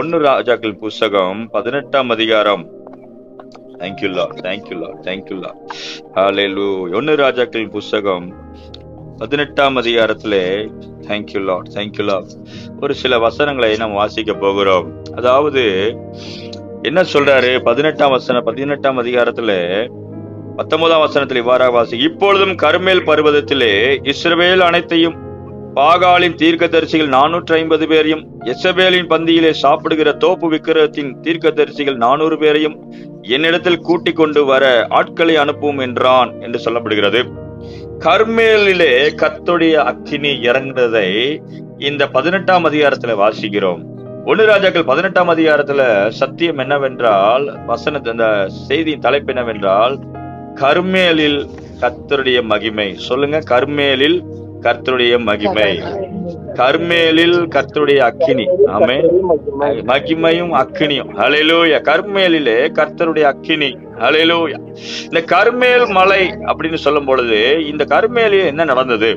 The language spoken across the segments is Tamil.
ஒன்னு ராஜாக்கள் புஸ்தகம் 18ஆம் அதிகாரம். Thank you Lord, thank you Lord, thank you Lord. Hallelujah. ஒன்னு ராஜாக்கள் புஸ்தகம் 18ஆம் அதிகாரத்திலே தேங்க்யூ லார்ட், தேங்க்யூ லார்ட், ஒரு சில வசனங்களை நாம் வாசிக்க போகிறோம். அதாவது என்ன சொல்றாரு? 18ஆம் அதிகாரத்துல 19ஆம் வசனத்தில் இவ்வாறாக வாசி, இப்பொழுதும் கர்மேல் பர்வதத்திலே இஸ்ரவேல் அனைத்தையும் பாகாலின் தீர்க்கதரிசிகள் 450 பேரையும் எசபேலின் பந்தியிலே சாப்பிடுகிற தோப்பு விக்கிரகத்தின் தீர்க்கதரிசிகள் 400 பேரையும் என்னிடத்தில் கூட்டிக் கொண்டு வர ஆட்களை அனுப்பும் என்றான் என்று சொல்லப்படுகிறது. கர்மேலிலே கர்த்தருடைய அக்கினி இறங்குறதை இந்த 18ஆம் அதிகாரத்துல வாசிக்கிறோம். ஒன்னு ராஜாக்கள் 18ஆம் அதிகாரத்துல சத்தியம் என்னவென்றால், வசனத்து அந்த செய்தியின் தலைப்பு என்னவென்றால், கர்மேலில் கர்த்தருடைய மகிமை. சொல்லுங்க, கர்மேலில் கர்த்தருடைய மகிமை, கர்மேலில் கர்த்தருடைய அக்கினி. ஆமென். மகிமையும் அக்கினியும். ஹல்லேலூயா. கர்மேலிலே கர்த்தருடைய அக்கினி. ஹல்லேலூயா. இந்த கர்மேல் மலை அப்படின்னு சொல்லும் பொழுது இந்த கர்மேலில் என்ன நடந்தது?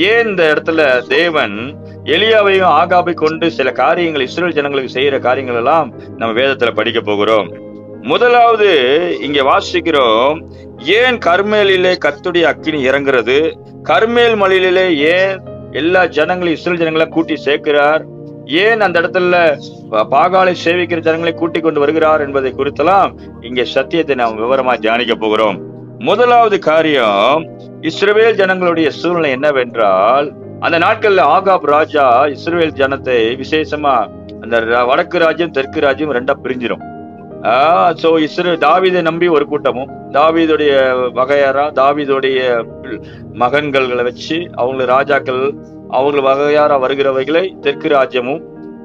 ஏன் இந்த இடத்துல தேவன் எலியாவையும் ஆகாபை கொண்டு சில காரியங்கள் இஸ்ரவேல் ஜனங்களுக்கு செய்யற காரியங்கள் எல்லாம் நம்ம வேதத்துல படிக்க போகிறோம். முதலாவது இங்க வாசிக்கிறோம், ஏன் கர்மேலிலே கர்த்தருடைய அக்கினி இறங்குறது? கர்மேல் மலையிலே ஏன் எல்லா ஜனங்களையும் இஸ்ரவேல் ஜனங்களை கூட்டி சேர்க்கிறார்? ஏன் அந்த இடத்துல பாகாலை சேவிக்கிற ஜனங்களை கூட்டி கொண்டு வருகிறார் என்பதை குறித்தெல்லாம் இங்க சத்தியத்தை நாம் விவரமா தியானிக்க போகிறோம். முதலாவது காரியம், இஸ்ரவேல் ஜனங்களுடைய சூழ்நிலை என்னவென்றால், அந்த நாட்கள்ல ஆகாப் ராஜா இஸ்ரவேல் ஜனத்தை விசேஷமா அந்த வடக்கு ராஜ்யம் தெற்கு ராஜ்யம் ரெண்டா பிரிஞ்சிடும். தாவீதை நம்பி ஒரு கூட்டமும், தாவீதுடைய வகையாரா தாவீதுடைய மகன்களை வச்சு அவங்க ராஜாக்கள் அவங்க வகையாரா வருகிறவைகளை தெற்கு ராஜ்யமும்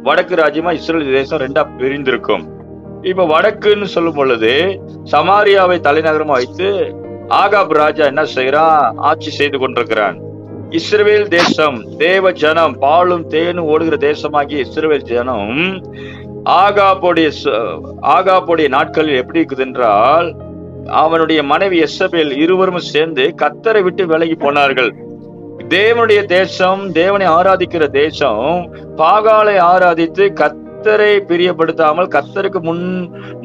வடக்கு ராஜ்யமா இஸ்ரேல் தேசம் ரெண்டா பிரிந்திருக்கும். இப்ப வடக்குன்னு சொல்லும் பொழுது சமாரியாவை தலைநகரமா வைத்து ஆகாப் ராஜா என்ன செய்யறான்? ஆட்சி செய்து கொண்டிருக்கிறான். இஸ்ரவேல் தேசம், தேவ ஜனம், பாலும் தேனும் ஓடுகிற தேசமாகிய இஸ்ரவேல் ஜனம் ஆகாபுடைய நாட்களில் எப்படி இருக்குது என்றால், அவனுடைய மனைவி எசபேல் இருவரும் சேர்ந்து கர்த்தரை விட்டு விலகி போனார்கள். தேவனுடைய தேசம், தேவனை ஆராதிக்கிற தேசம், பாகாலை ஆராதித்து கர்த்தரை பிரியப்படுத்தாமல், கர்த்தருக்கு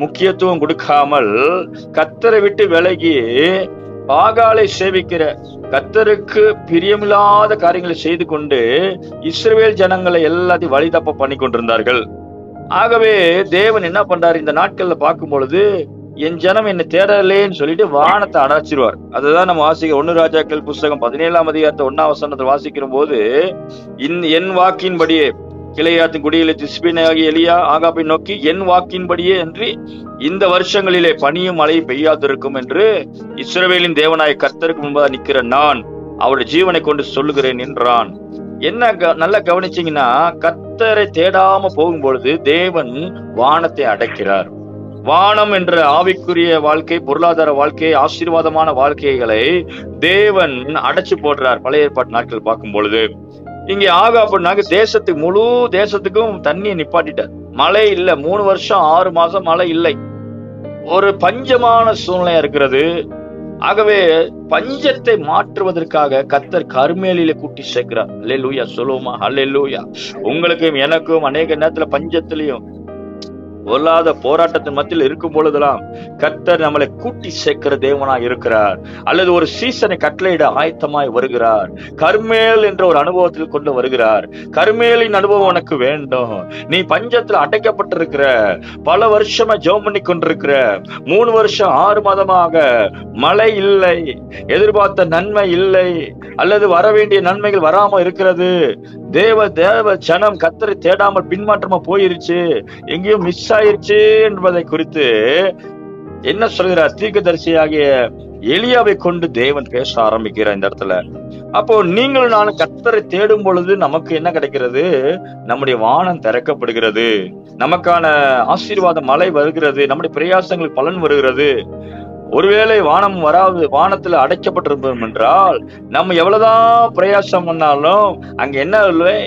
முக்கியத்துவம் கொடுக்காமல், கர்த்தரை விட்டு விலகி பாகாலை சேவிக்கிற கர்த்தருக்கு பிரியமில்லாத காரியங்களை செய்து கொண்டு இஸ்ரவேல் ஜனங்களை எல்லாத்தையும் வழி தப்ப பண்ணி கொண்டிருந்தார்கள். ஆகவே தேவன் என்ன பண்றாரு? இந்த நாட்கள்ல பார்க்கும் பொழுது, என் ஜனம் என்னை தேடலேன்னு சொல்லிட்டு வானத்தை அடைச்சிருவார். அதுதான் நம்ம வாசிக்க ஒன்னு ராஜாக்கள் புஸ்தகம் 17ஆம் அதிகாரத்தை 1ஆம் வசனத்தை வாசிக்கிற போது, என் வாக்கின்படியே கிளையாத்தின் குடியிலே திஸ்பினாகிய எலியா ஆகாபை நோக்கி, என் வாக்கின்படியே என்று இந்த வருஷங்களிலே பனியும் மழையும் பெய்யாதிருக்கும் என்று இஸ்ரவேலின் தேவனாய கர்த்தருக்கு முன்பாக நிற்கிற நான் அவருடைய ஜீவனை கொண்டு சொல்லுகிறேன் என்றான். என்ன நல்லா கவனிச்சீங்கன்னா, கர்த்தரை தேடாம போகும் பொழுது தேவன் வானத்தை அடைக்கிறார். வானம் என்ற ஆவிக்குரிய வாழ்க்கை, பொருளாதார வாழ்க்கை, ஆசீர்வாதமான வாழ்க்கைகளை தேவன் அடைச்சு போடுறார். பழைய ஏற்பாட்டு நாட்கள் பார்க்கும் பொழுது இங்கே ஆகாபுனாக்க தேசத்துக்கு, முழு தேசத்துக்கும் தண்ணியை நிப்பாட்டிட்டார். மழை இல்லை, 3 வருஷம் 6 மாசம் மழை இல்லை. ஒரு பஞ்சமான சூழ்நிலையா இருக்கிறது. ஆகவே பஞ்சத்தை மாற்றுவதற்காக கர்த்தர் கர்மேலிலே கூட்டி சேர்க்கிறார். அல்லேலூயா. சொல்லுவோமா? அல்லேலூயா. உங்களுக்கும் எனக்கும் அநேக நேரத்துல பஞ்சத்திலையும் பொருளாத போராட்டத்தின் மத்தியில் இருக்கும் பொழுதெல்லாம் கர்த்தர் நம்மளை கூட்டி சேர்க்கிற தேவனா இருக்கிறார். அல்லது ஒரு சீசனை கட்டளையிட ஆயத்தமாய் வருகிறார். கர்மேல் என்ற ஒரு அனுபவத்தில் கொண்டு வருகிறார். கர்மேலின் அனுபவம் உனக்கு வேண்டும். நீ பஞ்சத்துல அடைக்கப்பட்டிருக்கிற, பல வருஷமா ஜெபம் பண்ணி கொண்டிருக்கிற, 3 வருஷம் 6 மாதமாக மழை இல்லை, எதிர்பார்த்த நன்மை இல்லை, அல்லது வர வேண்டிய நன்மைகள் வராம இருக்கிறது. தேவ ஜனம் கர்த்தரை தேடாமல் பின்மாற்றமா போயிருச்சு, எங்கேயோ மிஸ் ஆயிருச்சு என்பதை குறித்து என்ன சொல்கிறார்? தீர்க்கதரிசியாகிய எலியாவை கொண்டு தேவன் பேச ஆரம்பிக்கிறார் இந்த இடத்துல. அப்போ நீங்கள் நானும் கர்த்தரை தேடும் பொழுது நமக்கு என்ன கிடைக்கிறது? நம்முடைய வானம் திறக்கப்படுகிறது, நமக்கான ஆசீர்வாத மழை வருகிறது, நம்முடைய பிரயாசங்களுக்கு பலன் வருகிறது. ஒருவேளை வானம் வராது, வானத்துல அடைக்கப்பட்டிருப்போம் என்றால் நம்ம எவ்வளவுதான் பிரயாசம் பண்ணாலும் அங்க என்ன இல்லை?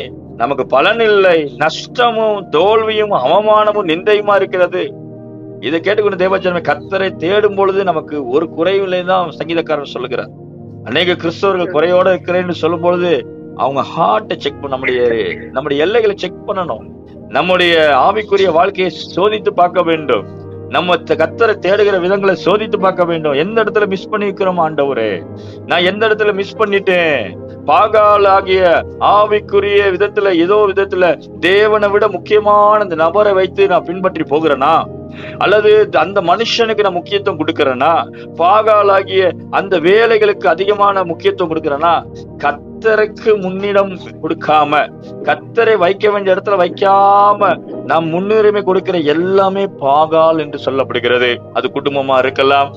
நமக்கு பலன் இல்லை. நஷ்டமும் தோல்வியும் அவமானமும் நிந்தையுமா இருக்கிறது. இதை கேட்டுக்கொண்டு தேவஜனமே, கர்த்தரை தேடும் பொழுது நமக்கு ஒரு குறைவில்லை தான் சங்கீதக்காரன் சொல்லுகிறார். அநேக கிறிஸ்தவர்கள் குறையோட இருக்கிறேன்னு சொல்லும் பொழுது அவங்க ஹார்ட்டை செக் பண்ண, நம்முடைய எல்லைகளை செக் பண்ணணும். நம்முடைய ஆவிக்குரிய வாழ்க்கையை சோதித்து பார்க்க வேண்டும். நம்ம கர்த்தரை தேடுகிற விதங்களை சோதித்து பார்க்க வேண்டும். எந்த இடத்துல மிஸ் பண்ணி இருக்கிறோம் ஆண்டவரே, நான் எந்த இடத்துல மிஸ் பண்ணிட்டேன்? பாகால் ஆகிய ஆவிக்குரிய விதத்துல ஏதோ விதத்துல தேவனை விட முக்கியமான அந்த நபரை வைத்து நான் பின்பற்றி போகிறேனா, அல்லது அந்த மனுஷனுக்கு நான் முக்கியத்துவம் கொடுக்கிறேனா, பாகாலாகிய அந்த வேலைகளுக்கு அதிகமான முக்கியத்துவம் கொடுக்கிறேனா, கர்த்தருக்கு முன்னிடம் கொடுக்காம, கர்த்தரை வைக்க வேண்டிய இடத்துல வைக்காம நாம் முன்னுரிமை கொடுக்கிற எல்லாமே பாகால் என்று சொல்லப்படுகிறது. அது குடும்பமா இருக்கலாம்,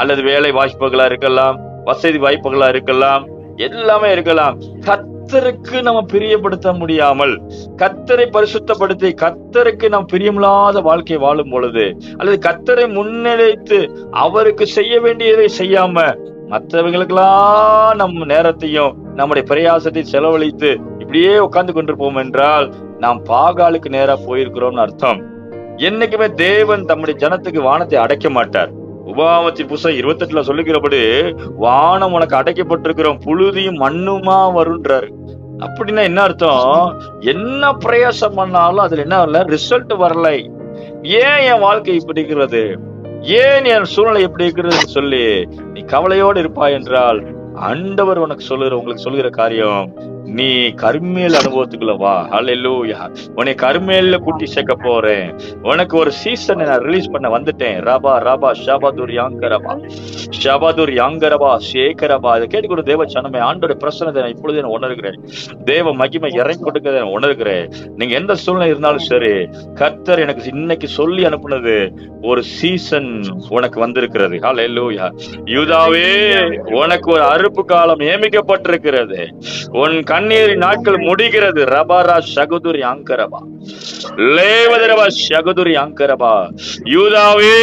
அல்லது வேலை வாய்ப்புகளா இருக்கலாம், வசதி வாய்ப்புகளா இருக்கலாம், எல்லாமே இருக்கலாம். கர்த்தருக்கு நம்ம பிரியப்படுத்த முடியாமல், கர்த்தரை பரிசுத்தப்படுத்தி கர்த்தருக்கு நாம் பிரியமில்லாத வாழ்க்கை வாழும் பொழுது, அல்லது கர்த்தரை முன்னிலைத்து அவருக்கு செய்ய வேண்டியதை செய்யாம மற்றவர்களுக்கெல்லாம் நம் நேரத்தையும் நம்முடைய பிரயாசத்தை செலவழித்து இப்படியே உட்கார்ந்து கொண்டிருப்போம் என்றால் நாம் பாகாலுக்கு நேரா போயிருக்கிறோம்னு அர்த்தம். என்னைக்குமே தேவன் தம்முடைய ஜனத்துக்கு வானத்தை அடைக்க மாட்டார். உபாகமத்தின் புஸ்தகம் 28 சொல்லுகிறபடி, வானம் உனக்கு அடைக்கப்பட்டிருக்கிறோம், புழுதியும் மண்ணுமா வருன்றாரு. அப்படின்னா என்ன அர்த்தம்? என்ன பிரயாசம் பண்ணாலும் அதுல என்ன வரல, ரிசல்ட் வரலை. ஏன் என் வாழ்க்கை இப்படி இருக்கிறது, ஏன் என் சூழ்நிலை எப்படி இருக்கிறது சொல்லி நீ கவலையோடு இருப்பாய் என்றால், ஆண்டவர் உங்களுக்கு சொல்லுகிற காரியம், நீ கர்மேல் அனுபவத்துக்குள்ள வா. ஹல்லேலூயா. உன்னை கர்மேல்ல கூட்டி சேர்க்க போறேன். உனக்கு ஒரு சீசனை நான் ரிலீஸ் பண்ண வந்துட்டேன். ரபா ரபா ஷபாதுர் யாங்கரபா ஷபாதுர் யாங்கரபா ஷேகரபா. இதை கேட்டுக்கொண்டு தேவ சனமே, ஆண்டோட பிரசனத்தை நான் இப்பொழுதே நான் உணர்கிறேன். தேவ மகிமை இறங்கி கொடுக்கிறத நான் உணர்கிறேன். நீங்க எந்த சூழ்நிலை இருந்தாலும் சரி, கர்த்தர் எனக்கு இன்னைக்கு சொல்லி அனுப்புனது, ஒரு சீசன் உனக்கு வந்திருக்கிறது. ஹல்லேலூயா. யூதாவே, உனக்கு ஒரு அறுப்பு காலம் நியமிக்கப்பட்டிருக்கிறது. உன் கண்ணீரின் நாட்கள் முடிகிறது. ரபாரா ஷகுதுரி அங்கரபா லேவதரபா ஷகுதுரி அங்கரபா. யூதாவே,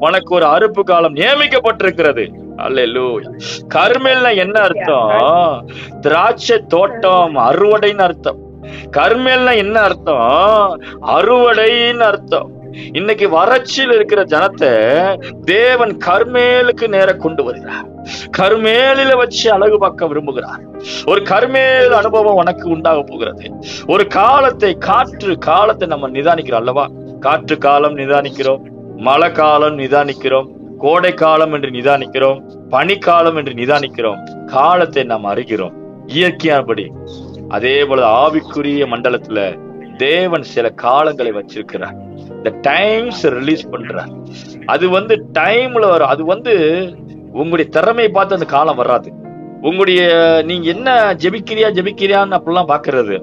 உனக்கு ஒரு அறுப்பு காலம் நியமிக்கப்பட்டிருக்கிறது. அல்லேலூயா. கர்மேல்னா என்ன அர்த்தம்? திராட்சை தோட்டம், அறுவடைன்னு அர்த்தம். கர்மேல்னா என்ன அர்த்தம்? அறுவடைன்னு அர்த்தம். இன்னைக்கு வறட்சியில் இருக்கிற ஜனத்தை தேவன் கர்மேலுக்கு நேர கொண்டு வருகிறார். கர்மேலில வச்சு அழகு பார்க்க விரும்புகிறார். ஒரு கர்மேல் அனுபவம் உனக்கு உண்டாக போகிறது. ஒரு காலத்தை நம்ம நிதானிக்கிறோம் அல்லவா? காற்று காலம் நிதானிக்கிறோம், மழை காலம் நிதானிக்கிறோம், கோடை காலம் என்று நிதானிக்கிறோம், பனிக்காலம் என்று நிதானிக்கிறோம். காலத்தை நாம் அறிகிறோம் இயற்கையானபடி. அதே போல ஆவிக்குரிய மண்டலத்துல தேவன் சில காலங்களை வச்சிருக்கிறார். இந்த டைம்ஸ் ரிலீஸ் பண்றார். அது டைம்ல வரும். அது உங்களுடைய திறமையை பார்த்து அந்த காலம் வராது. நீங்க என்ன ஜெபிக்கிறியான்னு அப்படிலாம் பாக்குறது.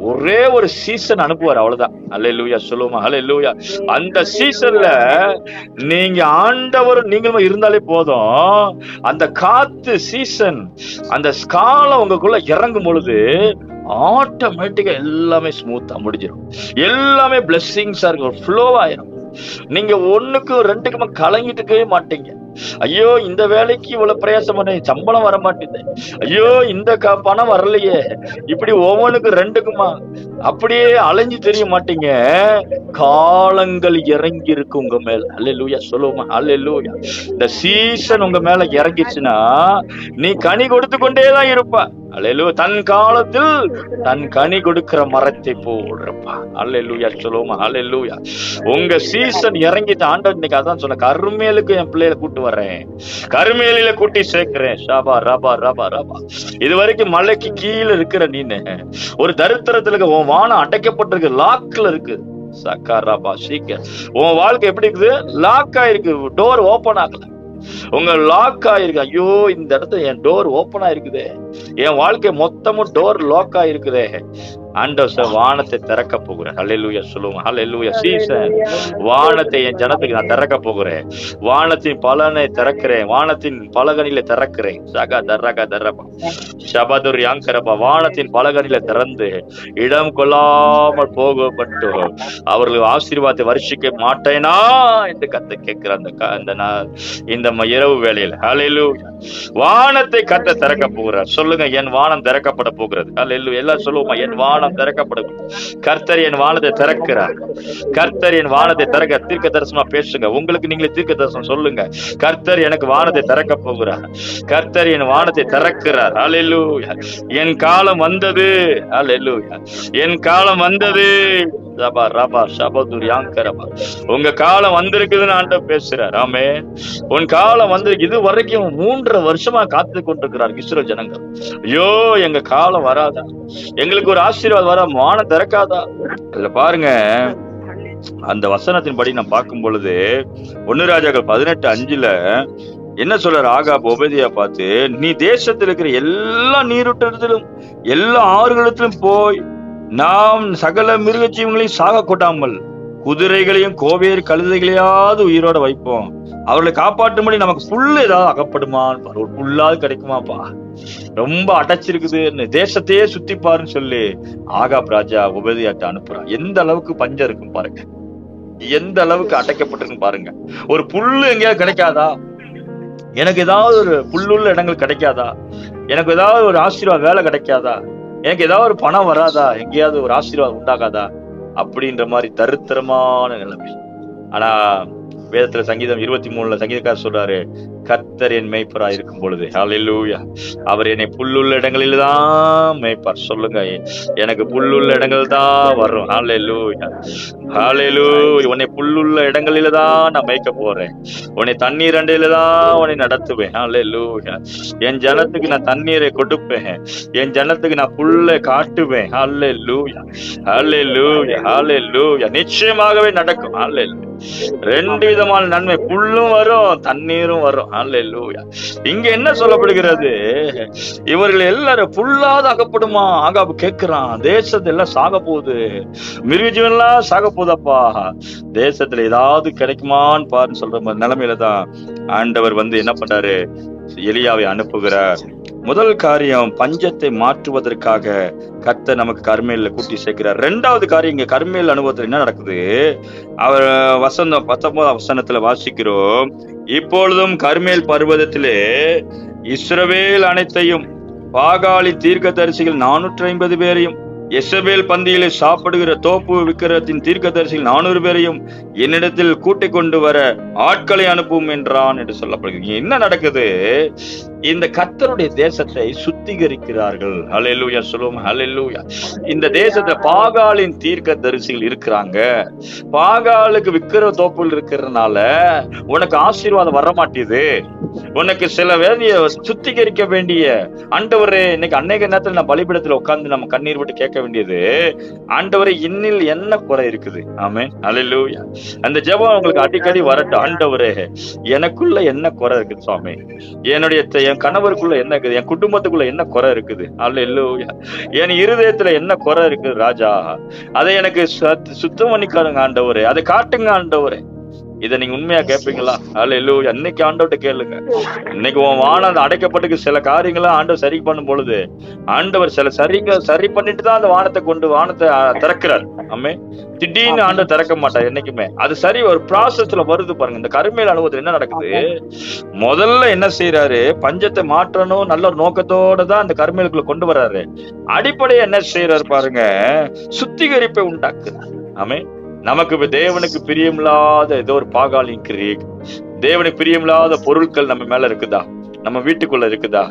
ஒரே ஒரு சீசன் அனுப்புவார், அவ்வளவுதான். அல்லேலூயா சொல்லுவோமா? அல்லேலூயா. அந்த சீசன்ல நீங்க ஆண்டவரும் நீங்களும் இருந்தாலே போதும். அந்த காத்து சீசன், அந்த காலம் உங்களுக்குள்ள இறங்கும் பொழுது ஆட்டோமேட்டிக்கா எல்லாமே ஸ்மூத்தா முடிஞ்சிடும். எல்லாமே பிளெஸிங்ஸா இருக்கும், ஃப்ளோ ஆயிரும். நீங்க ஒண்ணுக்கும் ரெண்டுக்குமா கலங்கிட்டு இருக்கவே மாட்டீங்க. ஐயோ, இந்த வேலைக்கு இவ்வளவு பிரயாசம் பண்ண, சம்பளம் வர மாட்டேங்குது, ஐயோ இந்த பணம் வரலையே, இப்படி ஒவ்வொன்றுக்கு ரெண்டுக்குமா அப்படியே அலைஞ்சு தெரிய மாட்டீங்க. காலங்கள் இறங்கி இருக்கு உங்க மேல. அல்லேலூயா சொல்லுவோமா? அல்லேலூயா. இந்த சீசன் உங்க மேல இறங்கிச்சுன்னா நீ கனி கொடுத்து கொண்டேதான் இருப்ப. அல்லேலூயா. தன் காலத்தில் தன் கனி கொடுக்கிற மரத்தை போடுறப்பா. அல்லேலூயா சொல்லுவோமா? அல்லேலூயா. உங்க சீசன் இறங்கிட்டு ஆண்டவர் இன்னைக்கு அதான் சொன்ன, கர்மேலுக்கு என் பிள்ளைகளை கூட்டு வர்றேன், கர்மேலில கூட்டி சேர்க்கிறேன். ஷாபா ரபா ரபா ரபா. இது வரைக்கும் மலைக்கு கீழே இருக்கிற நீனு ஒரு தரித்திரத்துல இருக்க, உன் வானம் அடைக்கப்பட்டிருக்கு, லாக்ல இருக்கு. சக்கா ரபா சீக்கிரம். உன் வாழ்க்கை எப்படி இருக்குது? லாக் ஆயிருக்கு, டோர் ஓபன் ஆகல. உங்க லாக் ஆயிருக்கு. ஐயோ, இந்த இடத்துல என் டோர் ஓபன் ஆயிருக்குதே, என் வாழ்க்கை மொத்தமும் டோர் லாக் ஆயிருக்குதே. ஆண்டவர் வானத்தை திறக்க போகிறேன். அல்லேலூயா சொல்லுவோம். அல்லேலூயா. சீசன் வானத்தை என் ஜனத்துக்கு நான் திறக்க போகிறேன். வானத்தின் பலனை திறக்கிறேன், வானத்தின் பலகனில திறக்கிறேன். சகா தர்ரகா தர்ரபா ஷபதுர் யாங்கரபா. வானத்தின் பலகனில திறந்து இடம் கொள்ளாமல் போகப்பட்டு அவர்கள் ஆசீர்வாதத்தை வருஷிக்க மாட்டேனா என்று கத்த கேட்கிற இந்த இரவு வேளையில அல்லேலூயா வானத்தை கத்த திறக்க போகிறார். சொல்லுங்க, என் வானம் திறக்கப்பட போகிறது. அல்லேலூயா. எல்லாம் சொல்லுவோமா? என் வானம் திறக்கப்படும். கர்த்தர் என் வானத்தை திறக்கிறார். கர்த்தர் என் வானத்தை திறக்க. தீர்க்க தரிசனமா பேசுங்க. உங்களுக்கு நீங்களே தீர்க்க தரிசனம் சொல்லுங்க. கர்த்தர் எனக்கு வானத்தை திறக்க போகிறார். கர்த்தர் என் வானத்தை திறக்கிறார். அல்லேலூயா. அல்லேலூயா. என் காலம் வந்தது. அல்லேலூயா. என் காலம் வந்தது. ரபா ரபா ஷபதுரியாங்கரபா. உங்க காலம் வந்திருக்குதுன்னு ஆண்டவர் பேசுறார். ஆமென். உன் காலம் வந்து இது வரைக்கும் 3.5 வருஷமா காத்து கொண்டிருக்கிறார் இஸ்ரவேல் ஜனங்கள். ஐயோ, எங்க காலம் வராதா? எங்களுக்கு ஒரு ஆசீர்வாதம் வர வானம் திறக்காதா? அதுல பாருங்க, அந்த வசனத்தின்படி நான் பார்க்கும் பொழுது 1 ராஜாக்கள் 18:5 என்ன சொல்றாரு? ஆகாப் ஒபதியா பார்த்து, நீ தேசத்தில் இருக்கிற எல்லா நீரூற்றத்திலும் எல்லா ஆறுகளிலும் போய் நாம் சகல மிருக ஜீவங்களையும் சாக கொட்டாமல் குதிரைகளையும் கோவேறு கழுதைகளையாவது உயிரோட வைப்போம், அவர்களை காப்பாற்றும்படி நமக்கு புல்லு ஏதாவது அகப்படுமான்னு பாரு. ஒரு புல்லாவது கிடைக்குமாப்பா? ரொம்ப அடைச்சிருக்குதுன்னு தேசத்தையே சுத்தி பாருன்னு சொல்லி ஆகாப் ராஜா உபதியாட்ட அனுப்புறான். எந்த அளவுக்கு பஞ்சம் இருக்கும் பாருங்க, எந்த அளவுக்கு அடைக்கப்பட்டிருக்கு பாருங்க. ஒரு புல்லு எங்கேயாவது கிடைக்காதா? எனக்கு ஏதாவது ஒரு புல்லுள்ள இடங்கள் கிடைக்காதா? எனக்கு ஏதாவது ஒரு ஆசீர்வாத வேலை கிடைக்காதா? எனக்கு ஏதாவது ஒரு பணம் வராதா? எங்கேயாவது ஒரு ஆசீர்வாதம் உண்டாகாதா? அப்படின்ற மாதிரி தரித்திரமான நிலைமை. ஆனா வேதத்துல சங்கீதம் 23 சங்கீதக்காரர் சொல்றாரு, கர்த்தர் என் மேய்ப்பராய் இருக்கும் பொழுது, ஹல்லேலூயா, அவர் என்னை புல்லுள்ள இடங்களில் தான் மேய்ப்பார். சொல்லுங்க, எனக்கு புல்லுள்ள இடங்கள் தான் வரும். ஹல்லேலூயா, ஹல்லேலூயா. உன்னை புல்லுள்ள இடங்களில தான் நான் மேய்க்க போறேன். உன்னை தண்ணீர் அண்டையில தான் உன்னை நடத்துவேன். ஹல்லேலூயா. என் ஜனத்துக்கு நான் தண்ணீரை கொடுப்பேன், என் ஜனத்துக்கு நான் புல்லை காட்டுவேன். ஹல்லேலூயா, ஹல்லேலூயா, ஹல்லேலூயா. நிச்சயமாகவே நடக்கும். ஹல்லேலூயா. 2 விதமான நன்மை, புல்லும் வரும் தண்ணீரும் வரும். அல்லேலூயா. இங்க என்ன சொல்லப்படுகிறது? இவர்கள் எல்லாரும் புல்லாத அகப்படுமா? ஆகாப் கேட்கிறான், தேசத்துல எல்லாம் சாக போகுது, மிருகஜீவன் எல்லாம் சாக போதப்பா, தேசத்துல ஏதாவது கிடைக்குமான்னு பாருன்னு சொல்ற நிலைமையில தான் ஆண்டவர் என்ன பண்றாரு? எலியாவை அனுப்புகிறார். முதல் காரியம், பஞ்சத்தை மாற்றுவதற்காக கர்த்தர் நமக்கு கர்மேல்ல கூட்டி சேர்க்கிறார். 2வது காரியம், இங்க கர்மேல் அனுபவத்தில் என்ன நடக்குது? அவர் 19 வசனத்துல வாசிக்கிறோம், இப்பொழுதும் கர்மேல் பர்வதத்திலே இஸ்ரவேல் அனைத்தையும் பாகாலி தீர்க்கதரிசிகள் 450 பேரையும் எசபேல் பந்தியிலே சாப்பிடுகிற தோப்பு விக்கிரத்தின் தீர்க்கதரிசிகள் 400 பேரையும் என்னிடத்தில் கூட்டிக் கொண்டு வர ஆட்களை அனுப்பும் என்றான் என்று சொல்லப்படுகிறது. என்ன நடக்குது? இந்த கர்த்தருடைய தேசத்தை சுத்திகரிக்கிறார்கள். ஹல்லேலூயா சொல்லுவோம். ஹல்லேலூயா. இந்த தேசத்துல பாகாலின் தீர்க்கதரிசிகள் இருக்கிறாங்க. பாகாலுக்கு விக்கிர தோப்புகள் இருக்கிறதுனால உனக்கு ஆசீர்வாதம் வர மாட்டேது. உனக்கு சில வேண்டிய சுத்திகரிக்க வேண்டிய, ஆண்டவரே, இன்னைக்கு அநேக நேரத்துல நான் பலிபீடத்துல உட்கார்ந்து நம்ம கண்ணீர் விட்டு கேட்க வேண்டியது, ஆண்டவரே இன்னில் என்ன குறை இருக்குது? ஆமென், ஹல்லேலூயா. அந்த ஜெபம் உங்களுக்கு அடிக்கடி வரட்டும். ஆண்டவரே, எனக்குள்ள என்ன குறை இருக்குது சுவாமி? என் கணவருக்குள்ள என்ன இருக்குது? என் குடும்பத்துக்குள்ள என்ன குறை இருக்குது? ஹல்லேலூயா. என் இருதயத்துல என்ன குறை இருக்குது ராஜா? அதை எனக்கு சுத்தம் பண்ணிக்காருங்க ஆண்டவரே, அதை காட்டுங்க ஆண்டவரே. இதை நீங்க உண்மையா கேட்பீங்களா? ஹல்லேலூயா. இன்னைக்கு ஆண்டவர்கிட்ட கேளுங்க. இன்னைக்கு உன் வானம் அடைக்கப்பட்டு சில காரியங்களா ஆண்டவர் சரி பண்ணும் பொழுது, ஆண்டவர் சில சரி பண்ணிட்டு தான் அந்த வானத்தை திறக்கிறார். ஆமே, திடீர்னு ஆண்டவர் திறக்க மாட்டார் என்னைக்குமே. அது சரி, ஒரு ப்ராசஸ்ல வருது பாருங்க. இந்த கர்மேல் அனுபவத்தில் என்ன நடக்குது? முதல்ல என்ன செய்யறாரு? பஞ்சத்தை மாற்றணும், நல்ல ஒரு நோக்கத்தோட தான் இந்த கர்மேலுக்குள்ள கொண்டு வர்றாரு. அடிப்படையா என்ன செய்யறாரு பாருங்க? சுத்திகரிப்பை உண்டாக்குறார். ஆமே, நமக்கு தேவனுக்கு பிரியமில்லாத ஏதோ ஒரு பாகாலின் கிரியை, தேவனுக்கு பிரியமில்லாத பொருட்கள் நம்ம மேல இருக்குதா? நம்ம வீட்டுக்குள்ள இருக்குதா?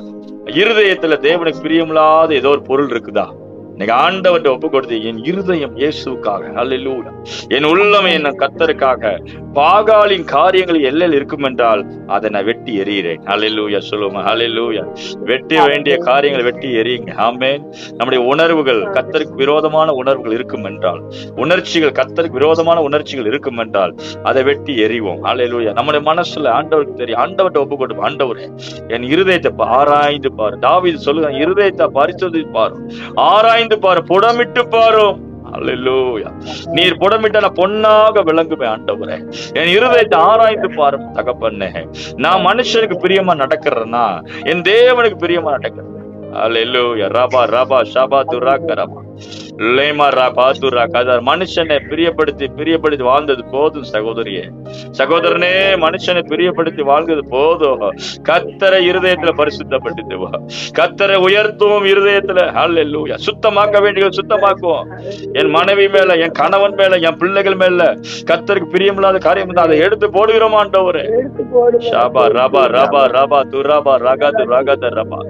இருதயத்துல தேவனுக்கு பிரியமில்லாத ஏதோ ஒரு பொருள் இருக்குதா? இன்னைக்கு ஆண்டவர்கிட்ட ஒப்பு கொடுத்து, என் இருதயம் இயேசுக்காக, ஹல்லேலூயா, என் உள்ளம் என்ன கர்த்தருக்காக, பாகாலின் காரியங்கள் எல்லையில் இருக்கும் என்றால் அதை நான் வெட்டி எறிகிறேன். ஹல்லேலூயா சொல்லுவோம். ஹல்லேலூயா. வெட்டி வேண்டிய காரியங்களை வெட்டி எறியுங்க. ஆமென். நம்முடைய உணர்வுகள் கர்த்தருக்கு விரோதமான உணர்வுகள் இருக்கும் என்றால், உணர்ச்சிகள் கர்த்தருக்கு விரோதமான உணர்ச்சிகள் இருக்கும் என்றால் அதை வெட்டி எறிவோம். ஹல்லேலூயா. நம்முடைய மனசுல ஆண்டவருக்கு தெரியும். ஆண்டவர்கிட்ட ஒப்பு கொடுப்போம். ஆண்டவரே, என் இருதயத்தை ஆராய்ந்து பாரு. தாவீது சொல்லுங்க, இருதயத்தை பரிசோதித்து பாரு, ஆராய்ந்து பாரு, புடமிட்டு பாரு. அல்லேலூயா. நீர் புடமிட்ட நான் பொன்னாக விளங்குமே ஆண்டவரே. என் இருதயத்தை ஆராய்ந்து பாரு தகப்பனே. நான் மனுஷனுக்கு பிரியமா நடக்கிறேன்னா என் தேவனுக்கு பிரியமா நடக்கிறேன். அல்லேலூயா. ரபா ரபா ஷபா துராக்கரபா. மனுஷனை பிரியப்படுத்தி வாழ்ந்தது போதும் சகோதரியே, சகோதரனே, மனுஷனை பிரியப்படுத்தி வாழ்ந்தது போதும். கர்த்தரை இருதயத்துல பரிசுத்தப்படுத்துவா, கர்த்தரை உயர்த்துவோம் இருதயத்துல. ஹல்லேலூயா. சுத்தமாக்க வேண்டிய சுத்தமாக்குவோம். என் மனைவி மேல, என் கணவன் மேல, என் பிள்ளைகள் மேல கர்த்தருக்கு பிரியமில்லாத காரியம் தான், அதை எடுத்து போடுகிறோம் ஆண்டவரே. ஷாபா ரபா ரபா ரபா துராபா ரகாது ரகாத ரபா.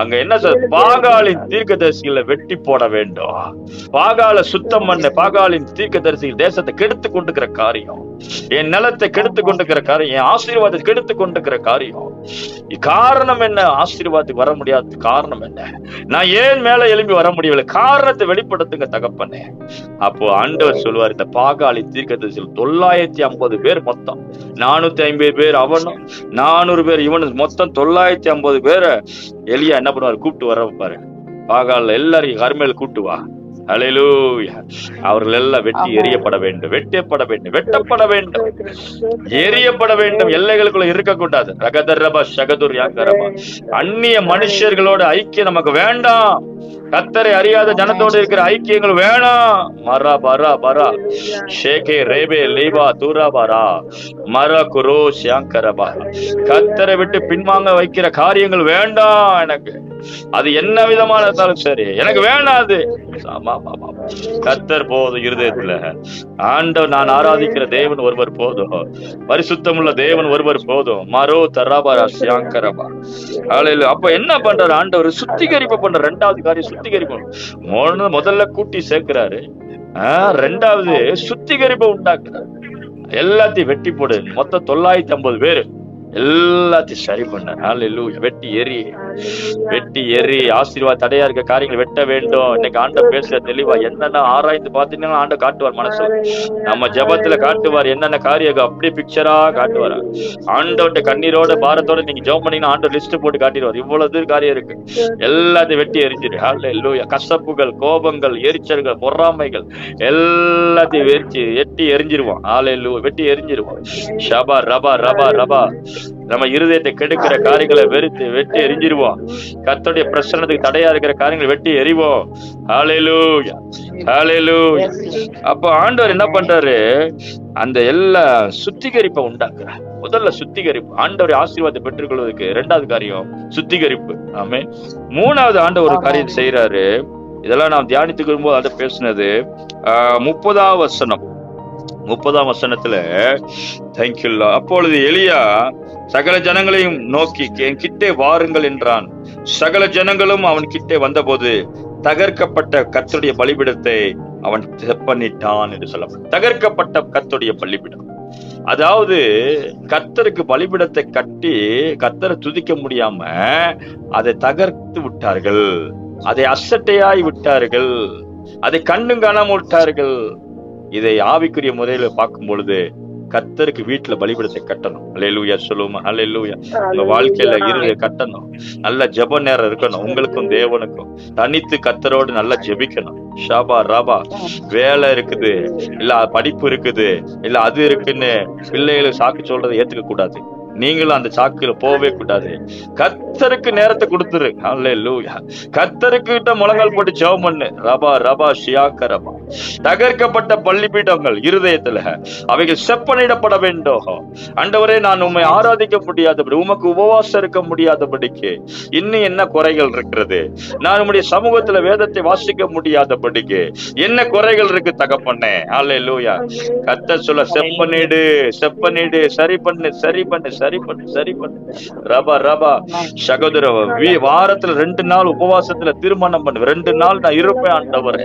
அங்க என்ன சார், பாகாலின் தீர்க்கதரிசிகளை வெட்டி போட வேண்டும். பாகால சுத்தம் பண்ண பாகாலின் தீர்க்கதரிசிகள் தேசத்தை கெடுத்து கொண்டிருக்கிற காரியம், என் நிலத்தை கெடுத்து கொண்டிருக்கிற காரியம், என் ஆசீர்வாதத்தை கெடுத்து கொண்டிருக்கிற காரியம். காரணம் என்ன? ஆசீர்வாதத்துக்கு வர முடியாத காரணம் என்ன? நான் ஏன் மேல எழும்பி வர முடியவில்லை? காரணத்தை வெளிப்படுத்துங்க தகப்பனே. அப்போ ஆண்டவர் சொல்லுவார், இந்த பாகாலி தீர்க்கதரிசிகள் 950 பேர் மொத்தம், 450 பேர் அவனும் 400 பேர் இவனும், மொத்தம் 950 பேரை எலியா என்ன பண்ணுவாரு, கூப்பிட்டு வர வைப்பாரு. பாகால எல்லாரையும் கர்மேல் கூப்பிட்டு வா. ஹல்லேலூயா. அவர்கள் எல்லாம் வெட்டி எரியப்பட வேண்டும், வெட்டப்பட வேண்டும், வெட்டப்பட வேண்டும், எரியப்பட வேண்டும். எல்லைகளுக்குள்ள இருக்கக்கூடாது. ரகதரபா ஷகதுர் யாங்கரபா. அந்நிய மனுஷர்களோட ஐக்கியம் நமக்கு வேண்டாம். கர்த்தரை அறியாத ஜனத்தோடு இருக்கிற ஐக்கியங்கள் வேணாம். மரா பரா பரா ஷேகே ரேபே லேபா தூரா பரா மரா குரோ ஷியாங்கரபா. கர்த்தரை விட்டு பின்வாங்க வைக்கிற காரியங்கள் வேண்டாம் எனக்கு. அது என்ன விதமான இருந்தாலும் சரி, எனக்கு வேணாது. கர்த்தர் போதும் இருதயத்துல. ஆண்டவர், நான் ஆராதிக்கிற தேவன் ஒருவர் போதும், பரிசுத்தம் உள்ள தேவன் ஒருவர் போதும். மரோ தராபரா ஷியாங்கரபா. அப்ப என்ன பண்றாரு ஆண்டவர்? சுத்திகரிப்பு பண்ற. ரெண்டாவது காரியம் சுத்திகரிப்பு. முதல்ல கூட்டி சேர்க்கிறாரு, ரெண்டாவது சுத்திகரிப்பு உண்டாக்குறாரு. எல்லாத்தையும் வெட்டி போடு. மொத்தம் 950 பேரு எல்லாத்தையும் சரி பண்ண. ஹல்லேலூயா. வெட்டி எரி, வெட்டி எரி. ஆசீர்வாத தடையா இருக்க காரியங்கள் வெட்ட வேண்டும். இன்னைக்கு ஆண்டவர் பேசுற தெளிவா என்னென்ன ஆராய்ந்து பார்த்தீங்கன்னா ஆண்டவர் காட்டுவார். மனசுல நம்ம ஜெபத்துல காட்டுவார் என்னென்ன காரியம், அப்படியே பிக்சரா காட்டுவார். ஆண்டவர்கிட்ட கண்ணீரோட பாரத்தோட நீங்க ஜெபம் பண்ணீங்கன்னா ஆண்டவர் லிஸ்ட் போட்டு காட்டிடுவார். இவ்வளவு காரியம் இருக்கு, எல்லாத்தையும் வெட்டி எரிஞ்சிரு. ஹல்லேலூயா. கசப்புகள், கோபங்கள், எரிச்சல்கள், பொறாமைகள் எல்லாத்தையும் வெட்டி எரிஞ்சிருவோம். ஹல்லேலூயா. வெட்டி எரிஞ்சிருவோம். ஷபா ரபா ரபா ரபா. நம்ம இருதயத்தை கெடுக்கிற காரியங்களை வெட்டி எரிஞ்சிருவோம். கர்த்தருடைய பிரசன்னத்துக்கு தடையா இருக்கிற காரியங்களை வெட்டி எறிவோம். ஹல்லேலூயா, ஹல்லேலூயா. அப்ப ஆண்டவர் என்ன பண்றாரு, அந்த எல்லா சுத்திகரிப்பை உண்டாக்குறார். முதல்ல சுத்திகரிப்பு. ஆண்டவர் ஆசீர்வாதத்தை பெற்றுக்கொள்வதற்கு இரண்டாவது காரியம் சுத்திகரிப்பு. ஆமே. மூணாவது ஆண்டவர் ஒரு காரியம் செய்யறாரு. இதெல்லாம் நாம் தியானித்துக்கு வரும்போது அதை பேசினது 30ஆம் வசனம். 30ஆம் வசனத்துல தேங்க்யூ. அப்பொழுது எலியா சகல ஜனங்களையும் நோக்கி என் கிட்டே வாருங்கள் என்றான். சகல ஜனங்களும் அவன் கிட்டே வந்தபோது தகர்க்கப்பட்ட கர்த்தருடைய பலிபீடத்தை அவன் செப்பனிட்டான் என்று சொல்லப்படும். தகர்க்கப்பட்ட கர்த்தருடைய பலிபீடம், அதாவது கர்த்தருக்கு பலிபீடத்தை கட்டி கர்த்தரை துதிக்க முடியாம அதை தகர்த்து விட்டார்கள், அதை அசட்டையாய் விட்டார்கள், அதை கண்ணும் காணாம விட்டார்கள். இதை ஆவிக்குரிய முறையில பார்க்கும் பொழுது கர்த்தருக்கு வீட்டுல பலிபீடத்தை கட்டணும். அல்லேலூயா சொல்லுவோமா? அல்லேலூயா. உங்க வாழ்க்கையில இரு கட்டணும். நல்ல ஜெப நேரம் இருக்கணும். உங்களுக்கும் தேவனுக்கும் தனித்து கர்த்தரோடு நல்லா ஜெபிக்கணும். ஷாபா ராபா. வேலை இருக்குது, இல்ல படிப்பு இருக்குது, இல்ல அது இருக்குன்னு பிள்ளைகளுக்கு சாக்கு சொல்றதை ஏத்துக்க கூடாது. நீங்களும் அந்த சாக்குல போகவே கூடாது. கர்த்தருக்கு நேரத்தை கொடுத்துரு. அல்லேலூயா. கர்த்தருக்கு கிட்ட முழங்கால் போட்டு ஜெபம் பண்ணு. ரபா ரபா ஷியாக்க ரபா. தகர்க்கப்பட்ட பலிபீடங்கள் இருதயத்துல அவைகள் செப்பனிடப்பட வேண்டும். ஆண்டவரே, நான் உம்மை ஆராதிக்க முடியாதபடி, உமக்கு உபவாசம் இருக்க முடியாதபடிக்கு இன்னும் என்ன குறைகள் இருக்கிறது? நான் உம்முடைய சமூகத்துல வேதத்தை வாசிக்க முடியாதபடிக்கு என்ன குறைகள் இருக்கு தகப்பனே? அல்லேலூயா. கர்த்தர் சொல்ல, செப்பனிடு, செப்பனிடு, சரி பண்ணு, சரி பண்ணு, சரி பண்ணு, சரி பண்ணு. ரபா ரபா சகோதர, வாரத்துல 2 நாள் உபவாசத்துல தீர்மானம் பண்ணு. 2 நாள் நான் இருப்பேன் ஆண்டவரே.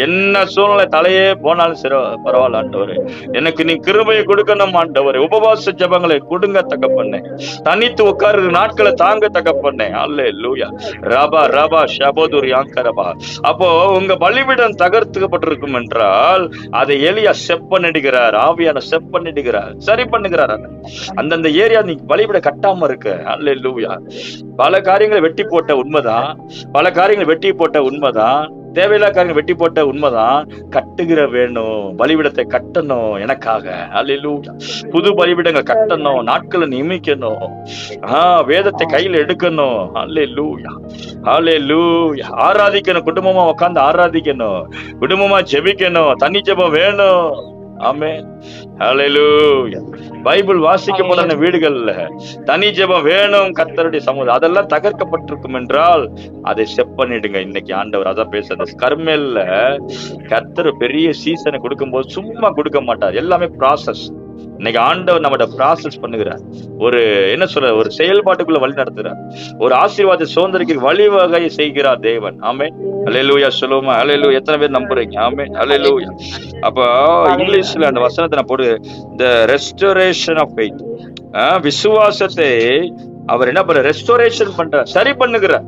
என்ன சூழ்நிலை தலையே போனாலும் சரி பரவாயில்ல ஆண்டவரே, எனக்கு நீ கிருபையை கொடுக்கணும் ஆண்டவரே. உபவாச ஜெபங்களை கொடுங்க தகப்பனே. தனித்து உட்கார்ற நாட்களை தாங்க தகப்பனே. அல்லேலூயா. ரபா ரபா ஷபோதுர் யாங்கரபா. அப்போ உங்க பலிபீடம் தகர்த்துக்கப்பட்டிருக்கும் என்றால் அதை எலியா செப்பனிடுகிறார். ஆவியான செப்பனிடுகிறார், சரி பண்ணுகிறார். அந்தந்த ஏரியா நீ பலிபீட கட்டாம இருக்க. அல்லேலூயா. பல காரியங்களை வெட்டி போட்ட உண்மைதான், பல காரியங்களை வெட்டி போட்ட உண்மைதான். தேவையில்லா காரியங்கள் வெட்டி போட்ட உண்மைதான். கட்டுகிற வேணும், பலிபீடத்தை கட்டணும் எனக்காக. அல்லேலூயா. புது பலிபீடங்கள் கட்டணும், நாட்களை நியமிக்கணும், வேதத்தை கையில எடுக்கணும். அல்லேலூயா, அல்லேலூயா. ஆராதிக்கணும், குடும்பமா உட்கார்ந்து ஆராதிக்கணும், குடும்பமா ஜெபிக்கணும், தனி ஜெபம் வேணும். ஆமென். ஹல்லேலூயா. பைபிள் வாசிக்கப்பட்ட வீடுகள்ல தனி ஜெபம் வேணும். கர்த்தருடைய சமூகம் அதெல்லாம் தகர்க்கப்பட்டிருக்கும் என்றால் அதை செப் பண்ணிடுங்க. இன்னைக்கு ஆண்டவர் அதான் பேசுறது. கர்மேல்ல கர்த்தர் பெரிய சீசனை கொடுக்கும் போது சும்மா கொடுக்க மாட்டார், எல்லாமே ப்ராசஸ். இன்னைக்கு ஆண்டவர் நம்மட ப்ராசஸ் பண்ணுகிறார், ஒரு என்ன சொல்ற, ஒரு செயல்பாட்டுக்குள்ள வழி நடத்துறார், ஒரு ஆசீர்வாதத்தை சுதந்திரிக்க வழிவகை செய்கிறார் தேவன். ஆமென். அல்லேலூயா. சொல்லுவோமா அல்லேலூயா? எத்தனை பேர் நம்புறீங்க? ஆமென். அல்லேலூயா. அப்ப இங்கிலீஷ்ல அந்த வசனத்தை நான் போடு, the restoration of faith. விசுவாசத்தை அவர் என்ன பண்ற? ரெஸ்டோரேஷன் பண்றார், சரி பண்ணுகிறார்,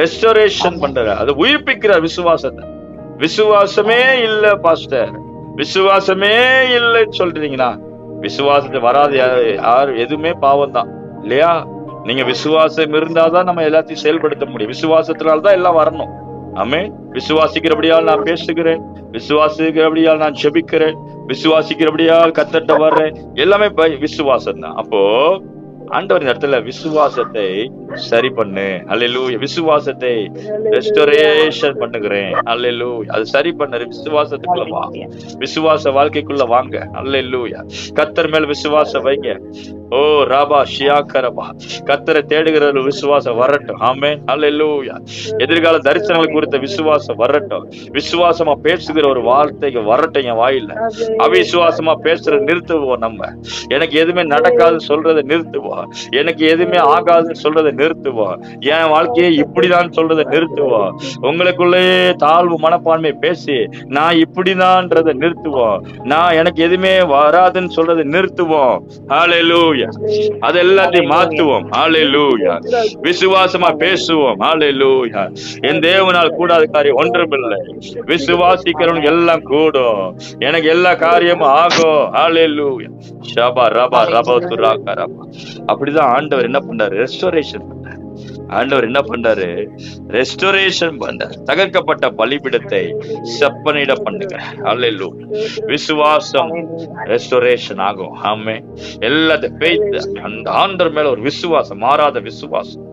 ரெஸ்டோரேஷன் பண்றார், அது உயிர்ப்பிக்கிறார் விசுவாசத்தை. விசுவாசமே இல்ல பாஸ்டர், விசுவாசமே இல்லைன்னு சொல்றீங்கன்னா விசுவாசத்தை வராது யார், எதுவுமே பாவம் தான் இல்லையா? நீங்க விசுவாசம் இருந்தாதான் நம்ம எல்லாத்தையும் செயல்படுத்த முடியும். விசுவாசத்தினால்தான் எல்லாம் வரணும். ஆமென். விசுவாசிக்கிறபடியால் நான் பேசுகிறேன், விசுவாசிக்கிறபடியால் நான் ஜெபிக்கிறேன், விசுவாசிக்கிறபடியால் கர்த்தர்ட்ட வர்றேன், எல்லாமே விசுவாசம் தான். அப்போ ஆண்டவர் இந்த இடத்துல விசுவாசத்தை சரி பண்ணு. அல்லேலூயா. விசுவாசத்தை ரெஸ்டோரேஷன் பண்ணுகிறேன். அல்லேலூயா. அது சரி பண்ணு. விசுவாசத்துக்குள்ள வா, விசுவாச வாழ்க்கைக்குள்ள வாங்க. அல்லேலூயா. கர்த்தர் மேல் விசுவாசம் வைங்க. ஓ ராபா ஷியாக்கரபா. கர்த்தரை தேடுகிற விசுவாசம் வரட்டும். ஆமென். அல்லேலூயா. எதிர்கால தரிசனங்கள் குறித்த விசுவாசம் வரட்டும். விசுவாசமா பேசுகிற ஒரு வார்த்தைக்கு வரட்டும் என் வாயில. அவிசுவாசமா பேசுறத நிறுத்துவோம். நம்ம எனக்கு எதுவுமே நடக்காது சொல்றதை நிறுத்துவோம், எனக்கு எதுவுமே ஆகாதுன்னு சொல்றதை நிறுத்துவோம், என் வாழ்க்கையை இப்படிதான் சொல்றதை நிறுத்துவோம். உங்களுக்குள்ளேயே தாழ்வு மனப்பான்மை பேசி நான் இப்படிதான்றதை நிறுத்துவோம், நான் எனக்கு எதுவுமே வராதுன்னு சொல்றதை நிறுத்துவோம். ஹல்லேலூயா. அது எல்லாத்தையும் மாத்துவோம். ஹல்லேலூயா. விசுவாசமா பேசுவோம். ஹல்லேலூயா. என் தேவனால் கூடாத காரியம் ஒன்றுமில்லை. விசுவாசிக்கிறவனுக்கு எல்லாம் கூடும், எனக்கு எல்லா காரியமும் ஆகும். ஹல்லேலூயா. ஷபா ரபா ரபா துராகா ரபா. அப்படிதான் ஆண்டவர் என்ன பண்றாரு? ரெஸ்டோரேஷன் பண்றாரு. ஆண்டவர் என்ன பண்றாரு? ரெஸ்டோரேஷன் பண்றாரு. தகர்க்கப்பட்ட பலிபீடத்தை செப்பனிட பண்ணுங்க. அல்லேலூயா. விசுவாசம் ரெஸ்டோரேஷன் ஆகும். ஆமென். எல்லாத்தையும் faith, அந்த ஆண்டவர் மேல ஒரு விசுவாசம், மாறாத விசுவாசம்,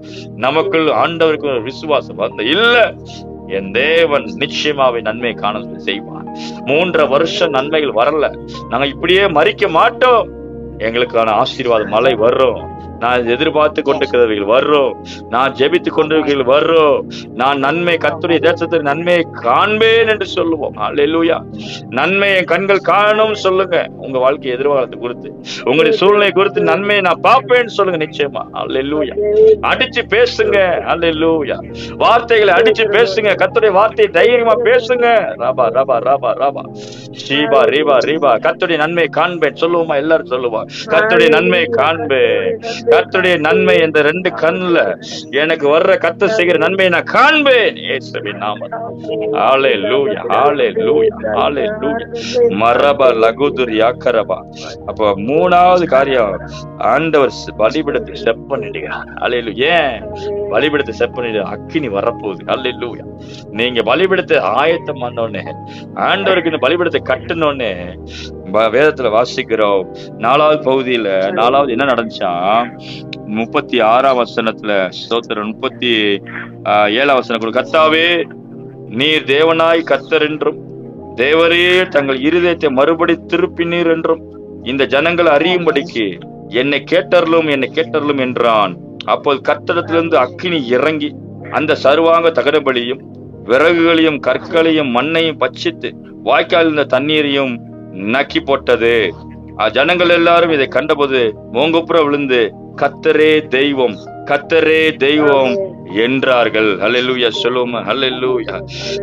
நமக்குள் ஆண்டவருக்கு ஒரு விசுவாசம் வந்து இல்ல, என் தேவன் நிச்சயமாவே நன்மை காண செய்வார். 3.5 வருஷம் நன்மைகள் வரல, நாங்க இப்படியே மறிக்க மாட்டோம், எங்களுக்கான ஆசீர்வாத மழை வரும். நான் எதிர்பார்த்து கொண்டிருக்கிறவர்கள் வர்றோம், நான் ஜெபித்து கொண்டிருக்கிறவர்கள் வர்றோம், நான் நன்மை கர்த்தருடைய தேசத்தில் நன்மையை காண்பேன் என்று சொல்லுவோம். அல்லேலூயா. நன்மை என் கண்கள் காணும் சொல்லுங்க. உங்க வாழ்க்கை எதிர்காலத்தை குறித்து, உங்களுடைய சூழ்நிலை குறித்து நன்மையை நான் பார்ப்பேன்னு சொல்லுங்க. நிச்சயமா. அல்லேலூயா. அடிச்சு பேசுங்க. அல்லேலூயா. வார்த்தைகளை அடிச்சு பேசுங்க. கர்த்தருடைய வார்த்தையை தைரியமா பேசுங்க. ராபா ராபா ராபா ராபா ஷீபா ரீபா ரீபா. கர்த்தருடைய நன்மை காண்பேன் சொல்லுவோமா? எல்லாரும் சொல்லுவா, கர்த்தருடைய நன்மை காண்பேன். கர்த்தருடைய நன்மை இந்த 2 கண்ணுல எனக்கு வர்ற கர்த்தர் செய்கிற நன்மையை நான் காண்பேன். இயேசுவின் நாமத்தில். ஹல்லேலூயா. ஹல்லேலூயா. ஹல்லேலூயா. மரபா லகுதுர் யாக்கரபா. அப்ப 3வது காரியம், ஆண்டவர் பலிபீடத்தை செப் பண்ணிடுகிறார். ஹல்லேலூயா. ஏன் பலிபீடத்தை செப் பண்ணிடு? அக்கினி வரப்போகுது. ஹல்லேலூயா. நீங்க பலிபீடத்தை ஆயத்தம் பண்ணோன்னே, ஆண்டவருக்கு இந்த பலிபீடத்தை கட்டணும்னு வேதத்துல வாசிக்கிறோம். 4வது பகுதியில 4வது என்ன நடந்துச்சா, 36ஆம் வசனத்துல ஸ்தோத்திரம், 37ஆம் வசனம், கர்த்தாவே நீர் தேவனாய் கர்த்தர் என்றும் தேவரே தங்கள் இருதயத்தை மறுபடி திருப்பினீர் என்றும் இந்த ஜனங்கள் அறியும்படிக்கு என்னை கேட்டருளும் என்றான். அப்போது கர்த்தரிடத்திலிருந்து அக்கினி இறங்கி அந்த சர்வாங்க தகனபலியும் விறகுகளையும் கற்களையும் மண்ணையும் பட்சித்து வாய்க்கால் இருந்த தண்ணீரையும் நக்கி போட்டது. ஜனங்கள் எல்லாரும் இதை கண்டபோது மோங்குப்புற விழுந்து கர்த்தரே தெய்வம், கர்த்தரே தெய்வம் என்றார்கள். ஹல்லேலூயா. சொல்லுவோம். ஹல்லேலூயா.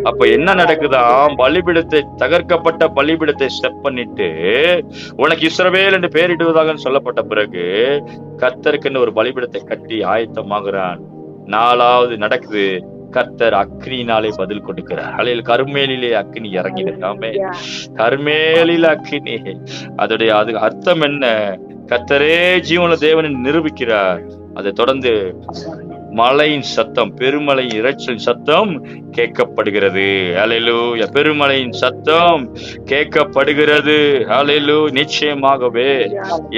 அப்ப என்ன நடக்குதா, பலிபீடத்தை, தகர்க்கப்பட்ட பலிபீடத்தை ஸ்டெப் பண்ணிட்டு உனக்கு இஸ்ரவேல் என்று பெயரிடுவதாக சொல்லப்பட்ட பிறகு கர்த்தருக்குன்னு ஒரு பலிபீடத்தை கட்டி ஆயத்தமாகிறான். 4வது நடக்குது, கர்த்தர் அக்னியினாலே பதில் கொடுக்கிறார். அல்லேலூயா. கர்மேலிலே அக்னி இறங்கினாமே. கர்மேலில அக்னி, அதோடைய அது அர்த்தம் என்ன? கர்த்தரே ஜீவன தேவனை நிரூபிக்கிறார். அதை தொடர்ந்து மழையின் சத்தம், பெருமழையின் இரைச்சல் சத்தம் கேட்கப்படுகிறது. ஹல்லேலூயா. பெருமழையின் சத்தம் கேட்கப்படுகிறது. ஹல்லேலூயா. நிச்சயமாகவே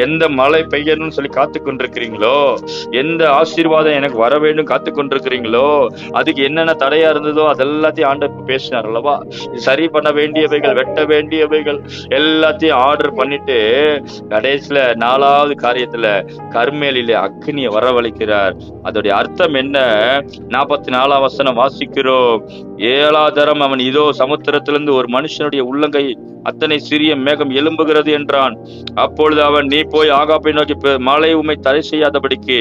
எந்த மழை பெய்யணும்னு சொல்லி காத்து கொண்டிருக்கிறீங்களோ, எந்த ஆசீர்வாதம் எனக்கு வர வேண்டும் காத்து கொண்டிருக்கிறீங்களோ, அதுக்கு என்னென்ன தடையா இருந்ததோ அதெல்லாத்தையும் ஆண்டவர் பேசினார் அல்லவா. சரி பண்ண வேண்டியவைகள், வெட்ட வேண்டியவைகள் எல்லாத்தையும் ஆர்டர் பண்ணிட்டு கடைசியில 4வது காரியத்துல கர்மேலிலே அக்னியை வரவழைக்கிறார். அதோடைய அர்த்தம் என்ன? 44ஆம் வசனம் வாசிக்கிறோம். 7வது தரம் அவன் இதோ சமுத்திரத்திலிருந்து ஒரு மனுஷனுடைய உள்ளங்கை அத்தனை சிறிய மேகம் எழும்புகிறது என்றான். அப்பொழுது அவன், நீ போய் ஆகாப்பை நோக்கி மழை உம்மை தடை செய்யாதபடிக்கு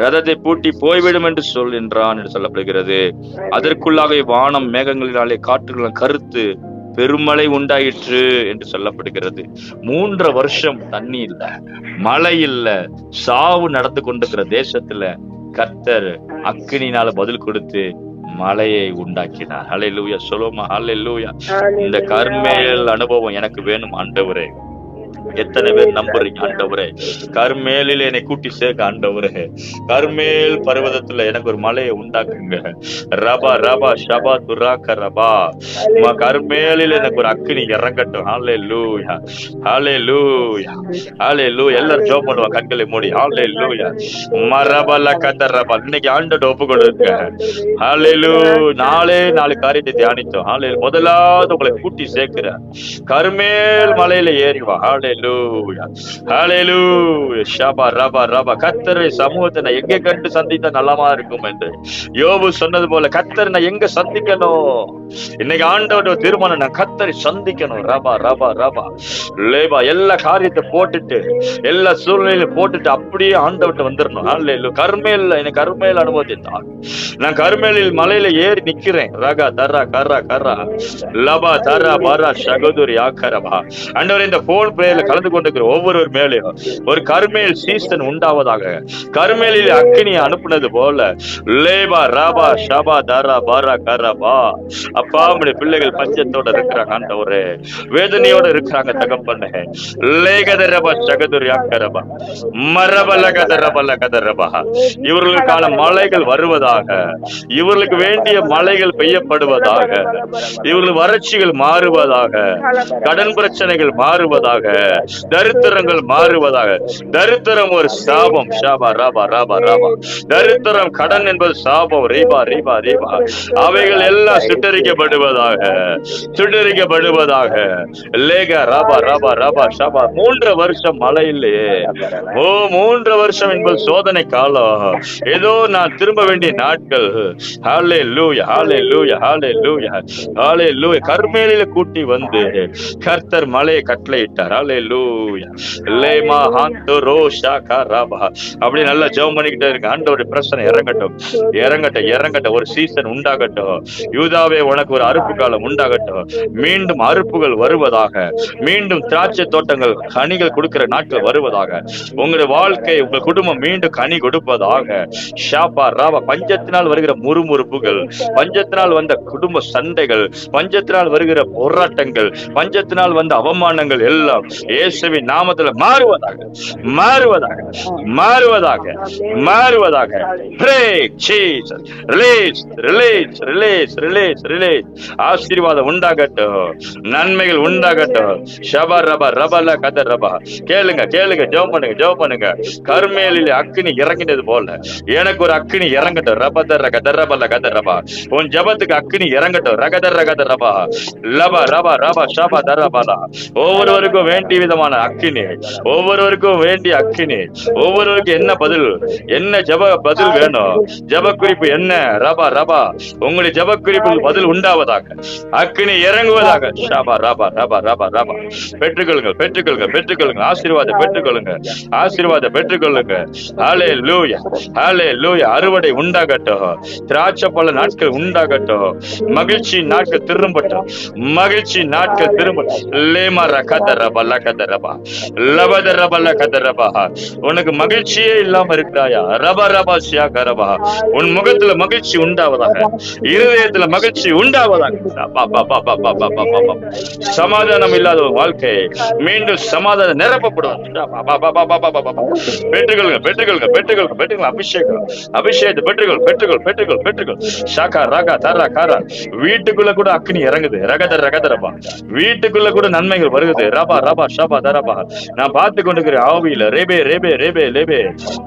ரதத்தை பூட்டி போய்விடும் என்று சொல் என்றான் என்று சொல்லப்படுகிறது. அதற்குள்ளாக வானம் மேகங்களினாலே காற்றுகளும் கருத்து பெருமழை உண்டாயிற்று என்று சொல்லப்படுகிறது. 3 வருஷம் தண்ணி இல்ல, மழை இல்ல, சாவு நடந்து கொண்டிருக்கிற தேசத்துல கர்த்தர் அக்கினினால பதில் கொடுத்து மழையை உண்டாக்கினார். ஹல்லேலூயா. சொல்லுமா ஹல்லேலூயா. இந்த கர்மேல் அனுபவம் எனக்கு வேணும் ஆண்டவரே. எத்தனை பேர் நம்புறீங்க? ஆண்டவரே, கர்மேலில் என்னை கூட்டி சேர்க்க ஆண்டவரே. கர்மேல் பர்வதத்துல எனக்கு ஒரு மலையை உண்டாக்குங்க. ரபா ரபா ஷபா துராக்க ரபா. கர்மேலில் எனக்கு ஒரு அக்கினி இறங்கட்டும். ஹல்லேலூயா. ஹல்லேலூயா. ஹல்லேலூயா. எல்லாரும் ஜெபம் பண்ணுவாங்க, கண்களை மூடி. ஹல்லேலூயா. மரபல கதரபா. இன்னைக்கு ஆண்டவரை ஒப்பு கொடுங்க. ஹல்லேலூயா. 4 காரியத்தை தியானித்தோம். ஹல்லேலூயா. முதலாவது உங்களை கூட்டி சேர்க்கிற கர்மேல் மலையில ஏறி வா. ஹல்லேலூயா. ஹல்லேலூயா. ஷபா ரபா ரபா. கர்த்தரை சமூகத்தை நான் எங்க கண்டு சந்தித்தா நல்லமா இருக்கும் என்று யோபு சொன்னது போல, கர்த்தரை நான் எங்க சந்திக்கணும்? இன்னைக்கு ஆண்டவரோட தீர்மானம், நான் கர்த்தரை சந்திக்கணும். ரபா ரபா ரபா லேபா. எல்லா காரியத்தை போட்டுட்டு, எல்லா சூழ்நிலையில போட்டுட்டு அப்படியே ஆண்டவர்கிட்ட வந்துடணும். ஹல்லேலூயா. கர்மேல்ல எனக்கு கர்மேல் அனுபவத்தை தான். நான் கர்மேலில் மலையில ஏறி நிக்கிறேன். ரகா தரா கரா கரா லபா தரா பரா ஷகதுரி ஆக்கரபா. ஆண்டவரே, இந்த போன் பிரேயர்ல கலந்து கொண்டிருக்கிற ஒவ்வொருவர் மேலேயும் ஒரு கர்மேல் சீசன் உண்டாவதாக. கர்மேலில் அக்கினியை அனுப்புனது போல லேபா ராபா ஷபா தரா பாரா கரபா. அப்பா, உடைய பிள்ளைகள் பஞ்சத்தோட இருக்கிறாங்க ஆண்டவரே, வேதனையோட இருக்கிறாங்க தகப்பனே. லேகதரபா ஷகதுரி ஆக்கரபா மரபல கதரபல கதரபா. இவர்களுக்கான மலைகள் வருவதாக, இவர்களுக்கு வேண்டிய மலைகள் பெய்யப்படுவதாக, இவர்கள் வறட்சிகள் மாறுவதாக, கடன் பிரச்சனைகள் மாறுவதாக, தரித்திரங்கள் மாறுவதாக. தரித்திரம் ஒரு சாபம். ஷாபா ராபா ராபா ராபா. தரித்திரம், கடன் என்பது சாபம். ரீபா ரீபா ரீபா. அவைகள் எல்லாம் சுட்டரிக்கப்படுவதாக, சுட்டரிக்கப்படுவதாக. லேக ராபா ராபா ராபா ஷாபா. 3 வருஷம் மழை இல்லையே. 3 வருஷம் என்பது சோதனை காலம். ஏதோ நான் திரும்ப வேண்டிய நாட்கள். ஹல்லேலூயா. ஹல்லேலூயா. ஹல்லேலூயா. ஹல்லேலூயா. கர்மேலில கூட்டி வந்து கர்த்தர் மலையை கட்டளையிட்டார். ஹல்லேலூயா. லேமா ஹாந்தோ ரோஷா கரபா. அப்படி நல்லா ஜெபம் பண்ணிக்கிட்டே இருக்கு. ஆண்டவருடைய பிரசனை இறங்கட்டும், இறங்கட்டும், இறங்கட்டும். ஒரு சீசன் உண்டாகட்டும். யூதாவே, உனக்கு ஒரு அறுப்பு காலம் உண்டாகட்டும். மீண்டும் அறுப்புகள் வருவதாக, மீண்டும் திராட்சை தோட்டங்கள் கனிகள் கொடுக்கிற நாட்கள் வருவதாக. உங்களுடைய வாழ்க்கை, உங்கள் குடும்பம் மீண்டும் கனி கொடுப்பதாக. ஷாபா ராபா. பஞ்சத்தினால் வருகிற முறுமுறுப்புகள், பஞ்சத்தினால் வந்த குடும்ப சண்டைகள், பஞ்சத்தினால் வருகிற போராட்டங்கள், பஞ்சத்தினால் வந்த அவமானங்கள் எல்லாம் இயேசுவின் நாமத்துல மாறுவதாக, மாறுவதாக, மாறுவதாக, மாறுவதாக. Break Jesus. Release, release, release, release, release. ஆசீர்வாதம் உண்டாகட்டும், நன்மைகள் உண்டாகட்டும். ஷபா ரபா ரபல கத ரபா. கேளுங்க, கேளுங்க, ஜெபம் பண்ணுங்க, ஜெபம் பண்ணுங்க. கர்மேலிலே அக்கினி இறங்கினது போல எனக்கு ஒரு அக்கினி இறங்கட்டும். ரபதர் கதரபல கதரபா. உன் ஜபத்துக்கு அக்கினி இறங்கட்டும். ரகதர் ரகதரபா லபா ரபா ரபா ஷபா தரபாலா. ஒவ்வொருவருக்கும் வேண்டிய விதமான அக்கினி, ஒவ்வொருவருக்கும் வேண்டிய அக்கினி. ஒவ்வொருவருக்கும் என்ன பதில், என்ன ஜப பதில் வேணும், ஜப குறிப்பு என்ன? ரபா ரபா. உங்களுடைய ஜப குறிப்பில் பதில் உண்டாவதாக, அக்கினி இறங்குவதாக. ஷபா ரபா ரபா ரபா ரபா. பெற்றுக்கொள்ளுங்க, பெற்றுக்கொள்ளுங்க, பெற்றுக்கொள்ளுங்க. ஆசீர்வாதம் பெற்றுக்கொள்ளுங்க, ஆசீர்வாதம் பெற்றுக்கொள்ளுங்க. ஹல்லேலூயா. ஹல்லேலூயா. அறுவடை உண்டாகட்டும். திராட்சை பழ நாட்கள் உண்டாகட்டும். மகிழ்ச்சி நாட்கள் திரும்பட்டும். மகிழ்ச்சி நாட்கள் திரும்பட்டும். லேமர கதரபா லகதரபா லபதரபா லகதரபா. உனக்கு மகிழ்ச்சியே இல்லாம இருக்கிறாயா? ரபா ரபா சியா கரபா. உன் முகத்துல மகிழ்ச்சி உண்டாவதாக, இருதயத்துல மகிழ்ச்சி உண்டாவதாக. சமாதானம் இல்லாத வாழ்க்கை மீண்டும் சமாதானம் நிரப்பப்படுவாங்க. பெற்றுக்கொள்ளுங்க, பெற்றுக்கொள்ளுங்க, பெற்றுக்கொள்ளுங்க, பெற்றுக்கொள்ளுங்க. அபிஷேகம், அபிஷேகத்தை பெற்றுக்கொள், பெற்றுக்கொள், பெற்றுக்கொள், பெற்றுக்கொள். ஷாக்கா ராகா தரா காரா. வீட்டுக்குள்ள கூட அக்னி இறங்குது. ரகதர் ரகதரப்பா. வீட்டுக்குள்ள கூட நன்மைகள் வருகுது. ரபா ரபா ஷபா தரபா. நான் பார்த்து கொண்டிருக்கிற ஆவியில ரேபே ரேபே ரேபே லேபே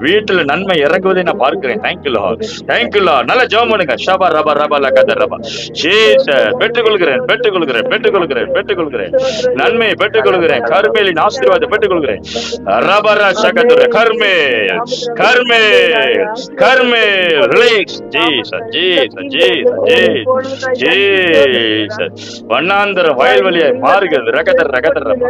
வீட்டுல நன்மை இறங்குவதை நான் பார்க்கிறேன். Thank you Lord, thank you Lord. நல்ல ஜெபம் பண்ணுங்க. ஷபா ரபா ரபா லகதர் ரபா. ஜீசஸ், பெற்றுக்கொள்கிறேன், பெற்றுக்கொள்கிறேன், பெற்றுக்கொள்கிறேன், பெற்றுக்கொள்கிறேன். நன்மையை பெற்றுக்கொள்கிறேன். கர்மேலின் ஆசீர்வாதத்தை பெற்றுக்கொள்கிறேன். ரபரா சகதுர Carmel, Carmel, Carmel. Release. Jesus, Jesus, Jesus, Jesus. வண்ணாந்தர வயல்வெளியாய் மாறுகிறது. ரகதர் ரகதர் ரபா.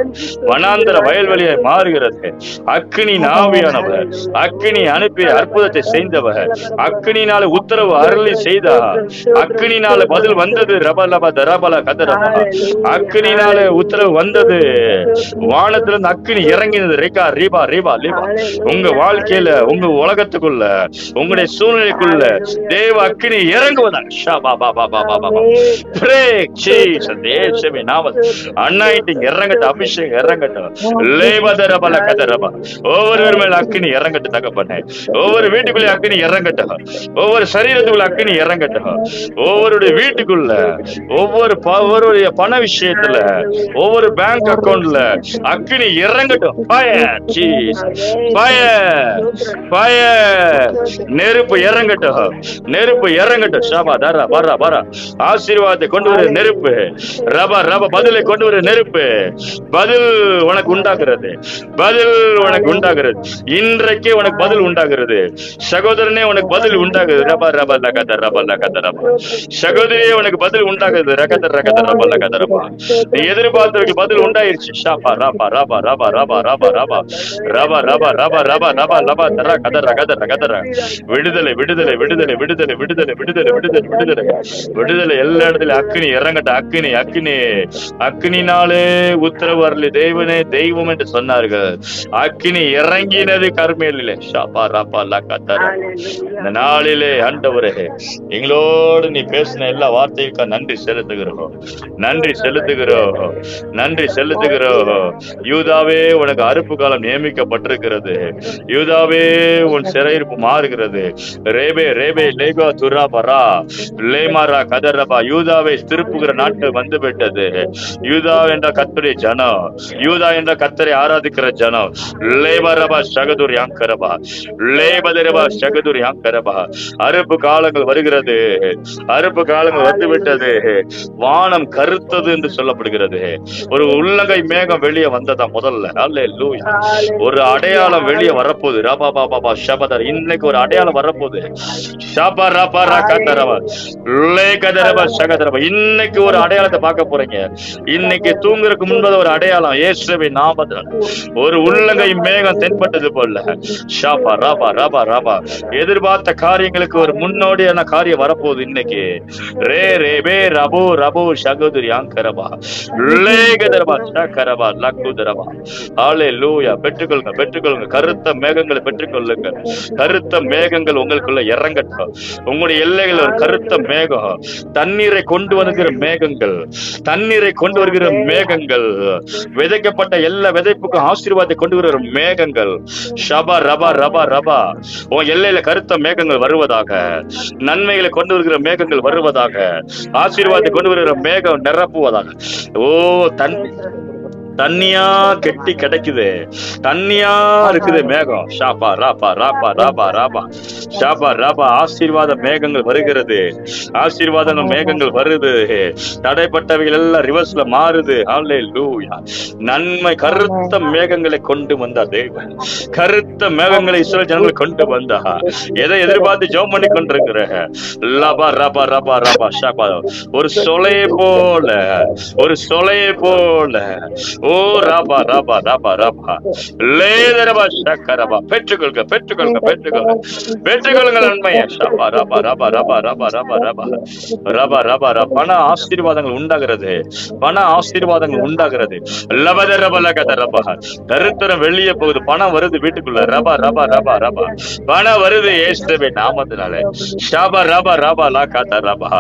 வனாந்தர வயல்வெளியாய் மாறுகிறது. அக்னி ஆவியானவர் அக்னி அனுப்பி அற்புதத்தை செய்தவர். அக்னினால உத்தரவு அருளி செய்தார். அக்னினால பதில் வந்தது. ரபலப தரபல கதரபா. அக்னினால உத்தரவு வந்தது. வானத்திலிருந்து அக்னி இறங்கினது. ரேகா ரீபா ரீபா லீபா. உங்க வாழ்க்கையில, உங்க உலகத்துக்குள்ள, உங்களுடைய சூழ்நிலைக்குள்ள தேவ அக்னி இறங்குவதா. அனாயிண்டிங் இறங்கட்டும், அபிஷேகம் இறங்கட்டும். லேபதரபல கதரபா. ஒவ்வொரு மேல அக்னி இறங்கட்டும் தகப்பனே. ஒவ்வொரு வீட்டுக்குள்ள அக்னி இறங்கட்டும். ஒவ்வொரு சரீரத்துக்குள்ள அக்னி இறங்கட்டும். ஒவ்வொருடைய வீட்டுக்குள்ள, ஒவ்வொருடைய பண விஷயத்துல, ஒவ்வொரு பேங்க் அக்கவுண்ட்ல அக்னி இறங்கட்டும். Fire Jesus, fire, fire. நெருப்பு இறங்கட்டும், நெருப்பு இறங்கட்டும். ஷாபா தரா பரா பரா. ஆசீர்வாதத்தை கொண்டு வர நெருப்பு. ரபா ரபா. பதிலை கொண்டு வர நெருப்பு. பதில் உனக்கு உண்டாகிறது. பதில் உனக்கு உண்டாகிறது. இன்றைக்கே உனக்கு பதில் உண்டாகிறது. சகோதரனே உனக்கு பதில் உண்டாகுது. ரபா ரபா லகத ரபா லகத ரபா. சகோதரியே உனக்கு பதில் உண்டாகுது. ரகத ரகத ரபா லகத ரபா. நீ எதிர்பார்த்தவருக்கு பதில் உண்டாயிருச்சு. ஷாபா ரபா ரபா ரபா ரபா ரபா ரபா ரபா ரபா ரபா ரபா ரபா ரபா தரா கதர கதர கதர. விடுதலை, விடுதலை, விடுதலை, விடுதலை, விடுதலை, விடுதலை, விடுதலை, விடுதலை, விடுதலை. எல்லா இடத்துல அக்னி இறங்கட்ட. அக்னி, அக்னி, அக்னினாலே உத்தரவு அருளி தேவனே தெய்வம் என்று சொன்னார்கள். அக்னி இறங்கினது கர்மேலிலே. ஷாபா ரபா லகதர. இந்த நாளிலே ஆண்டவரே, எங்களோடு நீ பேசின எல்லா வார்த்தைகளுக்கு நன்றி செலுத்துகிறோம், நன்றி செலுத்துகிறோம், நன்றி செலுத்துகிறோம். யூதாவே, உனக்கு அறுப்பு காலம் நியமிக்கப்பட்டிருக்கிறது. யூதாவே, உன் சிறையிருப்பு மாறுகிறது. ரேபே ரேபே லேகா துரா பரா லேமாரா கதரபா. யூதாவை திருப்புகிற நாட்கள் வந்து விட்டது. யூதா என்ற கர்த்தருடைய ஜனம், யூதா என்ற கர்த்தரை ஆராதிக்கிற ஜனம். லேபரபா சகதுர் யாங்கரபா, லேபதரபா சகதுர் யாங்கரபா. அறுப்பு காலங்கள் வருகிறது. அறுப்பு காலங்கள் வந்து விட்டது. வானம் கருத்தது என்று சொல்லப்படுகிறது. ஒரு உள்ளங்கை மேகம் வெளியே வந்ததா முதல்ல. அல்லேலூயா. ஒரு அடையாளம் வெளியே வரப்போகுது. ரபா பாபா பா ஷபதர். இன்னைக்கு ஒரு அடையாளம் வரப்போகுது. ஷபா ரபா ரகதரபா லேகதரபா சகதரபா. இன்னைக்கு ஒரு அடையாளத்தை பார்க்க போறீங்க. இன்னைக்கு தூங்குறதுக்கு முன்பது ஒரு அடையாளம். இயேசுவின் நாமத்தில் ஒரு உள்ளங்கை மேகம் தென்பட்டது போல. ஷபா ரபா ரபா ரபா. எதிர்பார்த்த காரியங்களுக்கு ஒரு முன்னோடியான காரியம் வரப்போகுது இன்னைக்கு. ரே ரே பே ரபு ரபு சகோதரி யாங்கரபா லேகதரபா சகரபா லக்குதரபா. ஹல்லேலூயா. பெற்றுக்கொள்ளுங்க, பெற்றுக்கொள்ளுங்க. கருத்த மேகங்களை பெற்றுக்கொள்ளுங்க. கருத்த மேகங்கள் உங்களுக்குள்ள இறங்கட்டும். உங்களுடைய எல்லைகள் ஒரு கருத்த மேகம். தண்ணீரை கொண்டு வருகிற மேகங்கள், தண்ணீரை கொண்டு வருகிற மேகங்கள். விதைக்கப்பட்ட எல்லா விதைப்புக்கும் ஆசீர்வாதத்தை கொண்டு வருகிற மேகங்கள். ஷபா ரபா ரபா ரபா. உன் எல்லையில கருத்த மேகங்கள் வருவதாக. நன்மைகளை கொண்டு வருகிற மேகங்கள் வருவதாக. ஆசீர்வாதத்தை கொண்டு வருகிற மேகம் நிரப்புவதாக. ஓ, தண்ணியா கெட்டி கிடைக்குது. தண்ணியா இருக்குது மேகம். ஷாபா ராபா ராபா ராபா ராபா ஷாபா ராபா. ஆசீர்வாத மேகங்கள் வருகிறது. ஆசீர்வாத மேகங்கள் வருது. தடைப்பட்டவைகள் எல்லாம் ரிவர்ஸ்ல மாறுது. ஹல்லேலூயா. நன்மை கருத்த மேகங்களை கொண்டு வந்தா தேவன். கருத்த மேகங்களை இஸ்ரவேல் ஜனங்களை கொண்டு வந்தா. எதை எதிர்பார்த்து ஜெபம் பண்ணி கொண்டிருக்கிற லபா ரபா ரபா ரபா ஷாபா. ஒரு சொலையை போல, ஒரு சொலையை போல. ஓ ராபா ராபா ராபா ராபா லேதரபா ஷக்கரபா. பெற்றுக்கொள்க, பெற்றுக்கொள்க, பெற்றுக்கொள்க, பெற்றுக்கொள்ளுங்கள் நன்மையை. ஷபா ரபா ரபா ரபா ரபா ரபா ரபா ரபா ரபா ரபா. பண ஆசீர்வாதங்கள் உண்டாகிறது, பண ஆசீர்வாதங்கள் உண்டாகிறது. லபத ரப லகத ரபா. தரித்திரம் வெளியே போகுது, பணம் வருது வீட்டுக்குள்ள. ரபா ரபா ரபா ரபா. பணம் வருது இயேசுவே நாமத்தினாலே. ஷபா ரபா ரபா லகத ரபா.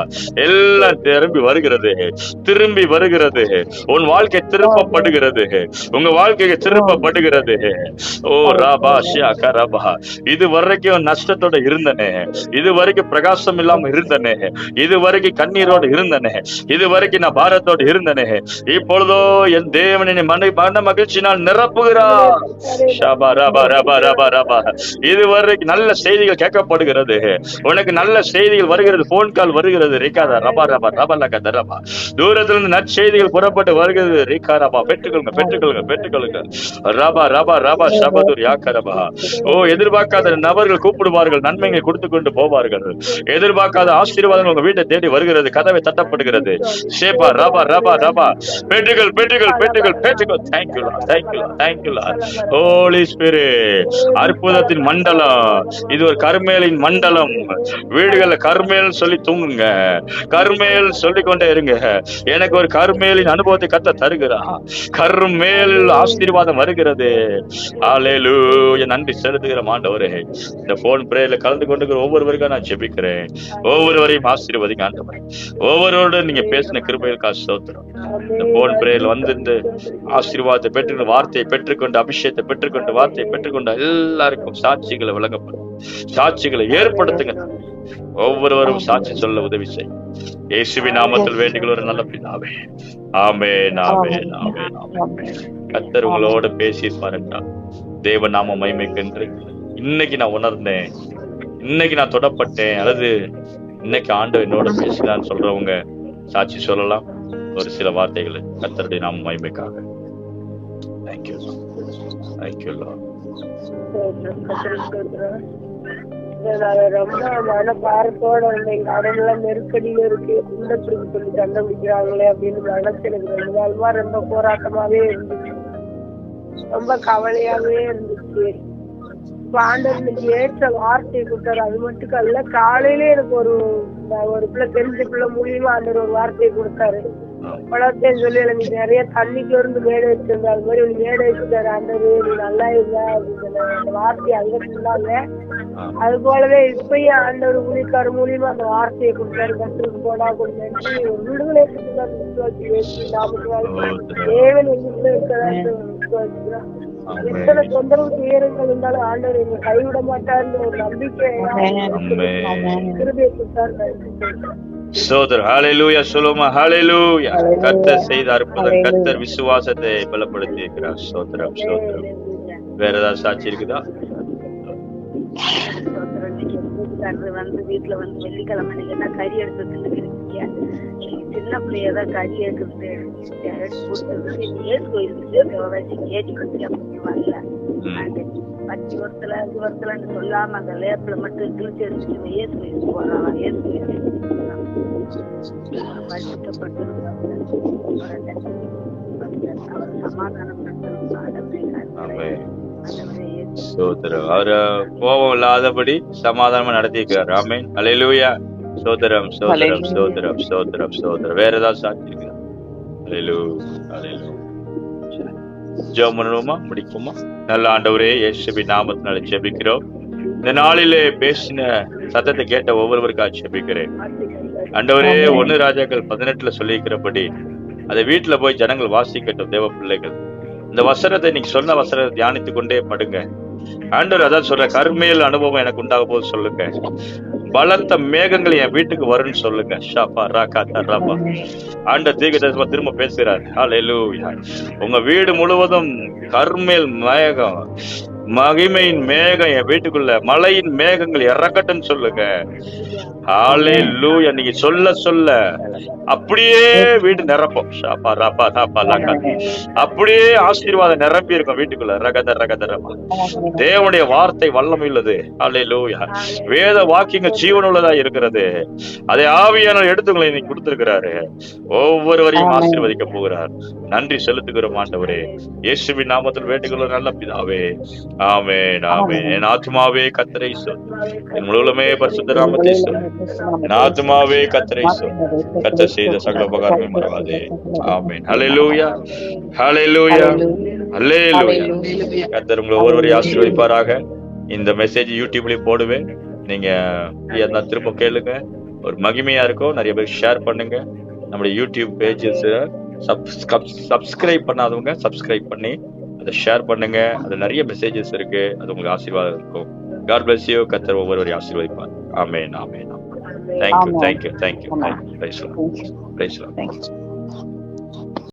எல்லாம் திரும்பி வருகிறது, திரும்பி வருகிறது. உன் வாழ்க்கை திருப்பப்படுகிறது, உங்க வாழ்க்கைக்கு திருப்பப்படுகிறது. ஓ ராபா ஷியா ரபா. இது வரைக்கும் நஷ்டத்தோட இருந்தனே, இது வரைக்கும் பிரகாசம் இல்லாம இருந்தனே, இது வரைக்கும் கண்ணீரோடு இருந்தனே, இது வரைக்கும் நான் பாரத்தோடு இருந்தனே, இப்பொழுதோ என் தேவனின் மன மகிழ்ச்சினால் நிரப்புகிறார். ஷபா ரபா ரபா ரபா ரபா. இது வரைக்கும் நல்ல செய்திகள் கேட்கப்படுகிறது, உனக்கு நல்ல செய்திகள் வருகிறது, போன் கால் வருகிறது. ரிகாதா ரபா ரபா ரபா லகத ரபா. தூரத்திலிருந்து நற்செய்திகள் புறப்பட்டு வருகிறது. ரிகா ரபா. பெற்றுக்கொள்ளுங்க பெற்றுக்கொள்ளுங்க பெற்றுக்கொள்ளுங்க. ரபா ரபா ரபா ஷபதுர் யாக்கரபா. ஓ எதிர்பார்க்காத நபர்கள் கூப்பிடுவார்கள், நன்மைகளை கொடுத்து கொண்டு போவார்கள். எதிர்பார்க்காத ஆசீர்வாதங்கள் உங்க வீட்டை தேடி வருகிறது, கதவை தட்டப்படுகிறது. ஷேபா ரபா ரபா ரபா. பெற்றுகள் பெற்றுகள் பெற்றுகள் பெற்றுகள். Thank you Lord, thank you Lord, thank you Lord. Holy Spirit. அற்புதத்தின் மண்டலம் இது, ஒரு கர்மேலின் மண்டலம். வீடுகள்ல கர்மேல் சொல்லி தூங்குங்க, கர்மேல் சொல்லிக் கொண்டே இருங்க. எனக்கு ஒரு கர்மேலின் அனுபவத்தை கத்த தருகிறா, கர்மேல் ஆசீர்வாதம் வருகிறது. ஹல்லேலூயா. நன்றி செலுத்துகிற ஆண்டவரே. இந்த போன் பிரேயர்ல கலந்து கொண்டு ஒவ்வொருவருக்கும் நான் ஜெபிக்கிறேன். ஒவ்வொருவரையும் ஆசீர்வதிங்க ஆண்டவரே. ஒவ்வொருவரோட நீங்க பேசின கிருபைகளுக்காக ஸ்தோத்திரம். இந்த போன் பிரேயர்ல வந்து ஆசீர்வாதத்தை பெற்று, வார்த்தையை பெற்றுக்கொண்டு, அபிஷேகத்தை பெற்றுக்கொண்டு, வார்த்தையை பெற்றுக்கொண்டு எல்லாருக்கும் சாட்சிகளை வழங்கப்படும், சாட்சிகளை ஏற்படுத்துங்க. ஒவ்வொருவரும் சாட்சி சொல்ல உதவி செய்யும். இயேசுவின் நாமத்தில் வேண்டிகள் ஒரு நல்ல பிதாவே. ஆமென் ஆமென் ஆமென் ஆமென். கர்த்தர் உங்களோட பேசியிருப்பாருண்டா. தேவ நாம மகிமைக்கென்று இன்னைக்கு நான் உணர்ந்தேன், இன்னைக்கு நான் தொடப்பட்டேன், அல்லது இன்னைக்கு ஆண்டவர் என்னோட பேசினான்னு சொல்றவங்க சாட்சி சொல்லலாம். ஒரு சில வார்த்தைகள் கர்த்தருடைய நாம மகிமைக்காக. Thank you thank you Lord. ரொம்ப மன பாரத்தோட எங்க உடம்புலாம் நெருக்கடியில இருக்கு, குண்டத்துக்கு சொல்லி கண்டுபிடிக்கிறாங்களே அப்படின்னு மனசு எனக்கு 2 நாளுமா ரொம்ப போராட்டமாவே இருந்துச்சு, ரொம்ப கவலையாவே இருந்துச்சு. ஆண்டவனுக்கு ஏற்ற வார்த்தையை கொடுத்தாரு. அது மட்டும் அல்ல, காலையில எனக்கு ஒரு பிள்ளை, தெரிஞ்ச பிள்ளை மூலியமா ஆண்டவர் ஒரு வார்த்தையை கொடுத்தாரு. பழத்தையும் சொல்லி எனக்கு நிறைய தண்ணிக்குள்ள இருந்து மேடை வச்சிருந்தா, அது மாதிரி மேடை வச்சுட்டாரு ஆண்டவர். நீ நல்லா இல்ல அப்படின்னு அந்த வார்த்தையை அங்க சொன்னாங்க. அது போலவே இப்பயும் ஆண்டவர் ஊழியக்கார மூலியமா அந்த வார்த்தையை கொடுத்தாரு. கத்திற்கு போனா கொடுத்து ஒரு விடுதலை தேவன் எங்கிட்ட இருக்கிறான்னு விசுவாசிக்கிறோம். எத்தனை தொந்தரவு துயரங்கள் இருந்தாலும் ஆண்டவர் எங்க கைவிட மாட்டாருன்னு ஒரு நம்பிக்கை கிருபையை கொடுத்தாரு. சோதர் ஹalleluya சொல்லுமா. ஹalleluya. கர்த்தர் செய்த அற்புதம், கர்த்தர் விசுவாசத்தை பலப்படுத்தி இருக்கிறார். சோதரம் சோதரம். வேற ஏதாவது சாட்சி இருக்குதா? வந்து வீட்டுல வந்து வெள்ளிக்கிழமை என்ன கறி எடுத்து சின்ன பிள்ளையதான் கறி எடுக்கிறது ஏசு கோயிலுக்கு ஏற்றி கொடுத்து வரல. 10 வருஷத்துலன்னு சொல்லாம அந்த லேப்ல மட்டும் கிழிச்சு எடுத்துட்டு ஏசு கோயிலுக்கு போறாங்க. ஏசு வருத்தப்பட்டு கோபம் இல்லாதபடி சமாதானமா நடத்திக்கிறார். ஆமென். ஹல்லேலூயா. சோதரம் சோதரம் சோதரம் சோதரம் சோதரம். வேற ஏதாவது சாட்சி இருக்குதா? ஹல்லேலூயா ஹல்லேலூயா. ஜெபம் பண்ணுவோமா, முடிப்போமா? நல்ல ஆண்டவரே, இயேசுவின் நாமத்தினால ஜெபிக்கிறோம். இந்த நாளிலே பேசின சத்தத்தை கேட்ட ஒவ்வொருவருக்காக ஜெபிக்கிறேன் ஆண்டவரே. 1 ராஜாக்கள் 18 சொல்லியிருக்கிறபடி அதை வீட்டுல போய் ஜனங்கள் வாசிக்கட்டும். தேவ பிள்ளைகள் இந்த வசனத்தை, நீங்க சொன்ன வசனத்தை தியானித்து கொண்டே படுங்க. ஆண்டவர் அதான் சொல்ற, கர்மேல் அனுபவம் எனக்கு உண்டாக போது சொல்லுங்க. பலத்த மேகங்கள் என் வீட்டுக்கு வரும்னு சொல்லுங்க. ஆண்டவர் தீர்க்கதரிசனமா திரும்ப பேசுகிறார். ஹல்லேலூயா. உங்க வீடு முழுவதும் கர்மேல் மேகம், மகிமையின் மேகம் என் வீட்டுக்குள்ள, மழையின் மேகங்கள் இறக்கட்டும்னு சொல்லுங்க. ஹல்லேலூயா. நீங்க சொல்ல சொல்ல அப்படியே வீடு நிரப்போம். அப்படியே ஆசீர்வாதம் நிரம்பி இருக்கும் வீட்டுக்குள்ள. ரகத ரகதரமா. தேவனுடைய வார்த்தை வல்லமை உள்ளது. ஹல்லேலூயா. வேத வாக்கியங்கள் ஜீவனுள்ளதா இருக்கிறது. அதை ஆவியானவர் எடுத்துங்களை நீ கொடுத்திருக்கிறாரு. ஒவ்வொருவரையும் ஆசீர்வதிக்க போகிறார். நன்றி செலுத்துகிறோம் ஆண்டவரே. இயேசுவின் நாமத்தில் வேண்டிக்கொள்ள நல்ல பிதாவே. ஆமென் ஆமென். என் ஆத்துமாவே கர்த்தரை சொல், என் முழுவதுமே பரிசுத்த நாமத்தை சொல். என் ஆத்துமாவே கர்த்தரை சொல், கர்த்தர் செய்த சகல உபகாரமே மறவாதே. ஆமென். ஹல்லேலூயா ஹல்லேலூயா ஹல்லேலூயா. கர்த்தர் உங்களை ஒவ்வொருவரையும் ஆசீர்வதிப்பாராக. இந்த மெசேஜ் யூடியூப்லயும் போடுவேன். நீங்க ஃப்ரீயா இருந்தா திரும்ப கேளுங்க. ஒரு மகிமையா இருக்கும். நிறைய பேர் ஷேர் பண்ணுங்க. நம்முடைய யூடியூப் பேஜஸ் சப்ஸ்கிரைப் பண்ணாதவங்க சப்ஸ்கிரைப் பண்ணி அதை ஷேர் பண்ணுங்க. அது நிறைய மெசேஜஸ் இருக்கு. அது உங்களுக்கு ஆசீர்வாதம் இருக்கும். God bless you. கர்த்தர் ஒவ்வொருவரையும் ஆசீர்வதிப்பார். ஆமென் ஆமென். Thank you. Praise the Lord.